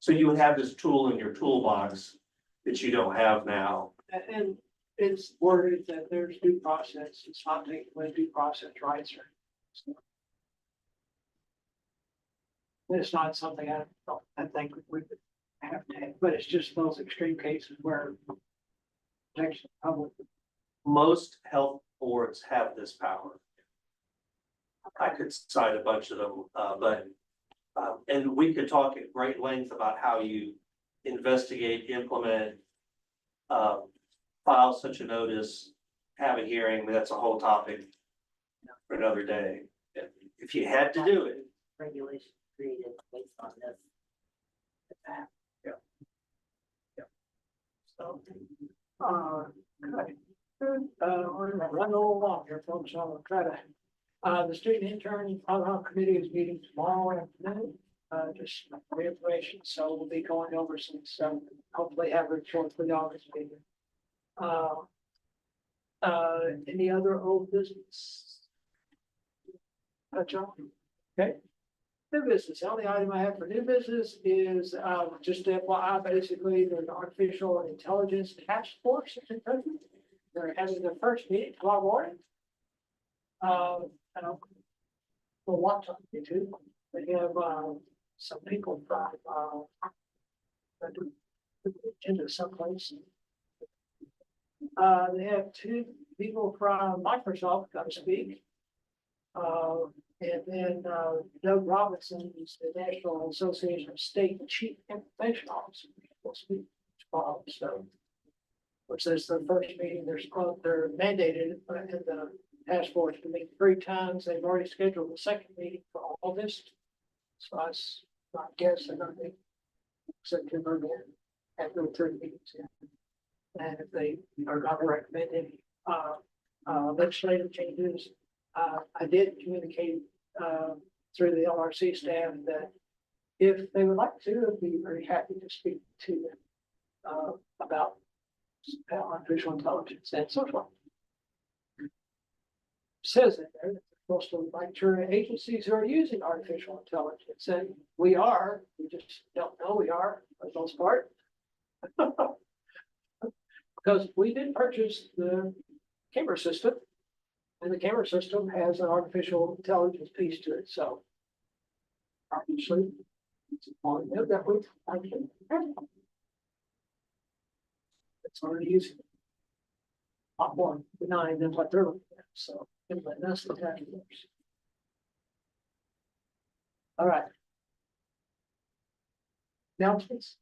you would have this tool in your toolbox that you don't have now. And it's worded that there's due process. It's not taking away due process rights or. It's not something I think we would have to have, but it's just those extreme cases where protection of public. Most health boards have this power. I could cite a bunch of them, and we could talk at great length about how you investigate, implement, file such a notice, have a hearing. That's a whole topic for another day. If you had to do it. Regulation created based on this. So, okay. We're gonna run a little long here, folks, so I'll try to, the student intern committee is meeting tomorrow afternoon. Just for information, so we'll be going over some, hopefully have a report for the August meeting. Any other old business? John? Okay. New business, the only item I have for new business is, just FYI, basically, there's an artificial intelligence task force in Kentucky. They're having their first meeting tomorrow morning. I don't. For what time they do, they have, some people from, into someplace. They have two people from Microsoft come speak. And then, Doug Robinson is the National Association of State Chief Information Officers. Will speak tomorrow, so. Which is the first meeting, they're mandated in the task force to meet 3 times. They've already scheduled the second meeting for August. So I guess they're gonna be September again, after the 3 meetings. And if they are not recommending, legislative changes, I did communicate, through the LRC staff that if they would like to, I'd be very happy to speak to them, about artificial intelligence and so forth. Says in there, that they're supposed to like sure agencies who are using artificial intelligence, and we just don't know we are for the most part. Because we did purchase the camera system, and the camera system has an artificial intelligence piece to it, so. Obviously, it's on there that we, I can. It's already using. A lot more benign than what they're looking at, so anyway, that's the task force. All right. Announcements?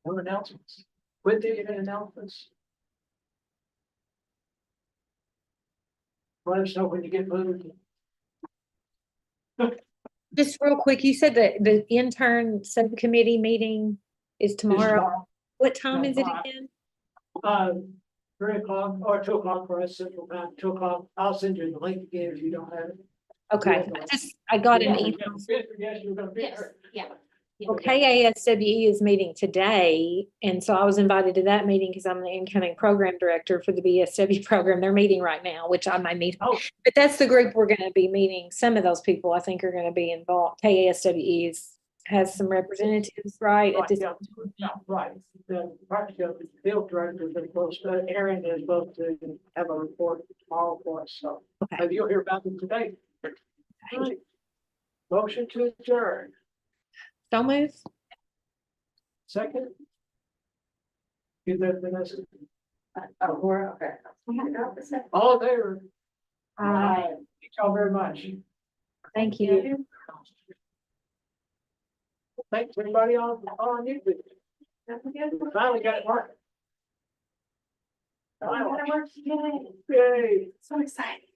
No announcements. When do you get announcements? Let us know when you get moved. Just real quick, you said that the intern subcommittee meeting is tomorrow. What time is it again? 3 o'clock or 2 o'clock for us Central Time, 2 o'clock. I'll send you the link again if you don't have it. Okay, I got an email. Yes, you're gonna be Yes, there. yeah. Well, KASWE is meeting today, and so I was invited to that meeting because I'm the incoming program director for the BSW program. They're meeting right now, which I may meet. Oh. But that's the group we're gonna be meeting. Some of those people I think are gonna be involved. KASWE has some representatives, right? At Right, this, yeah, right. The practice of the field director is supposed to, Aaron is supposed to have a report tomorrow for us, so Okay. maybe you'll hear about them today. Right. Motion to adjourn, so move. second. Give that Vanessa. We're, okay. All there. Aye. Thank y'all very much. Thank you. Thanks everybody on YouTube. Finally got it working. Finally. Yay. So excited.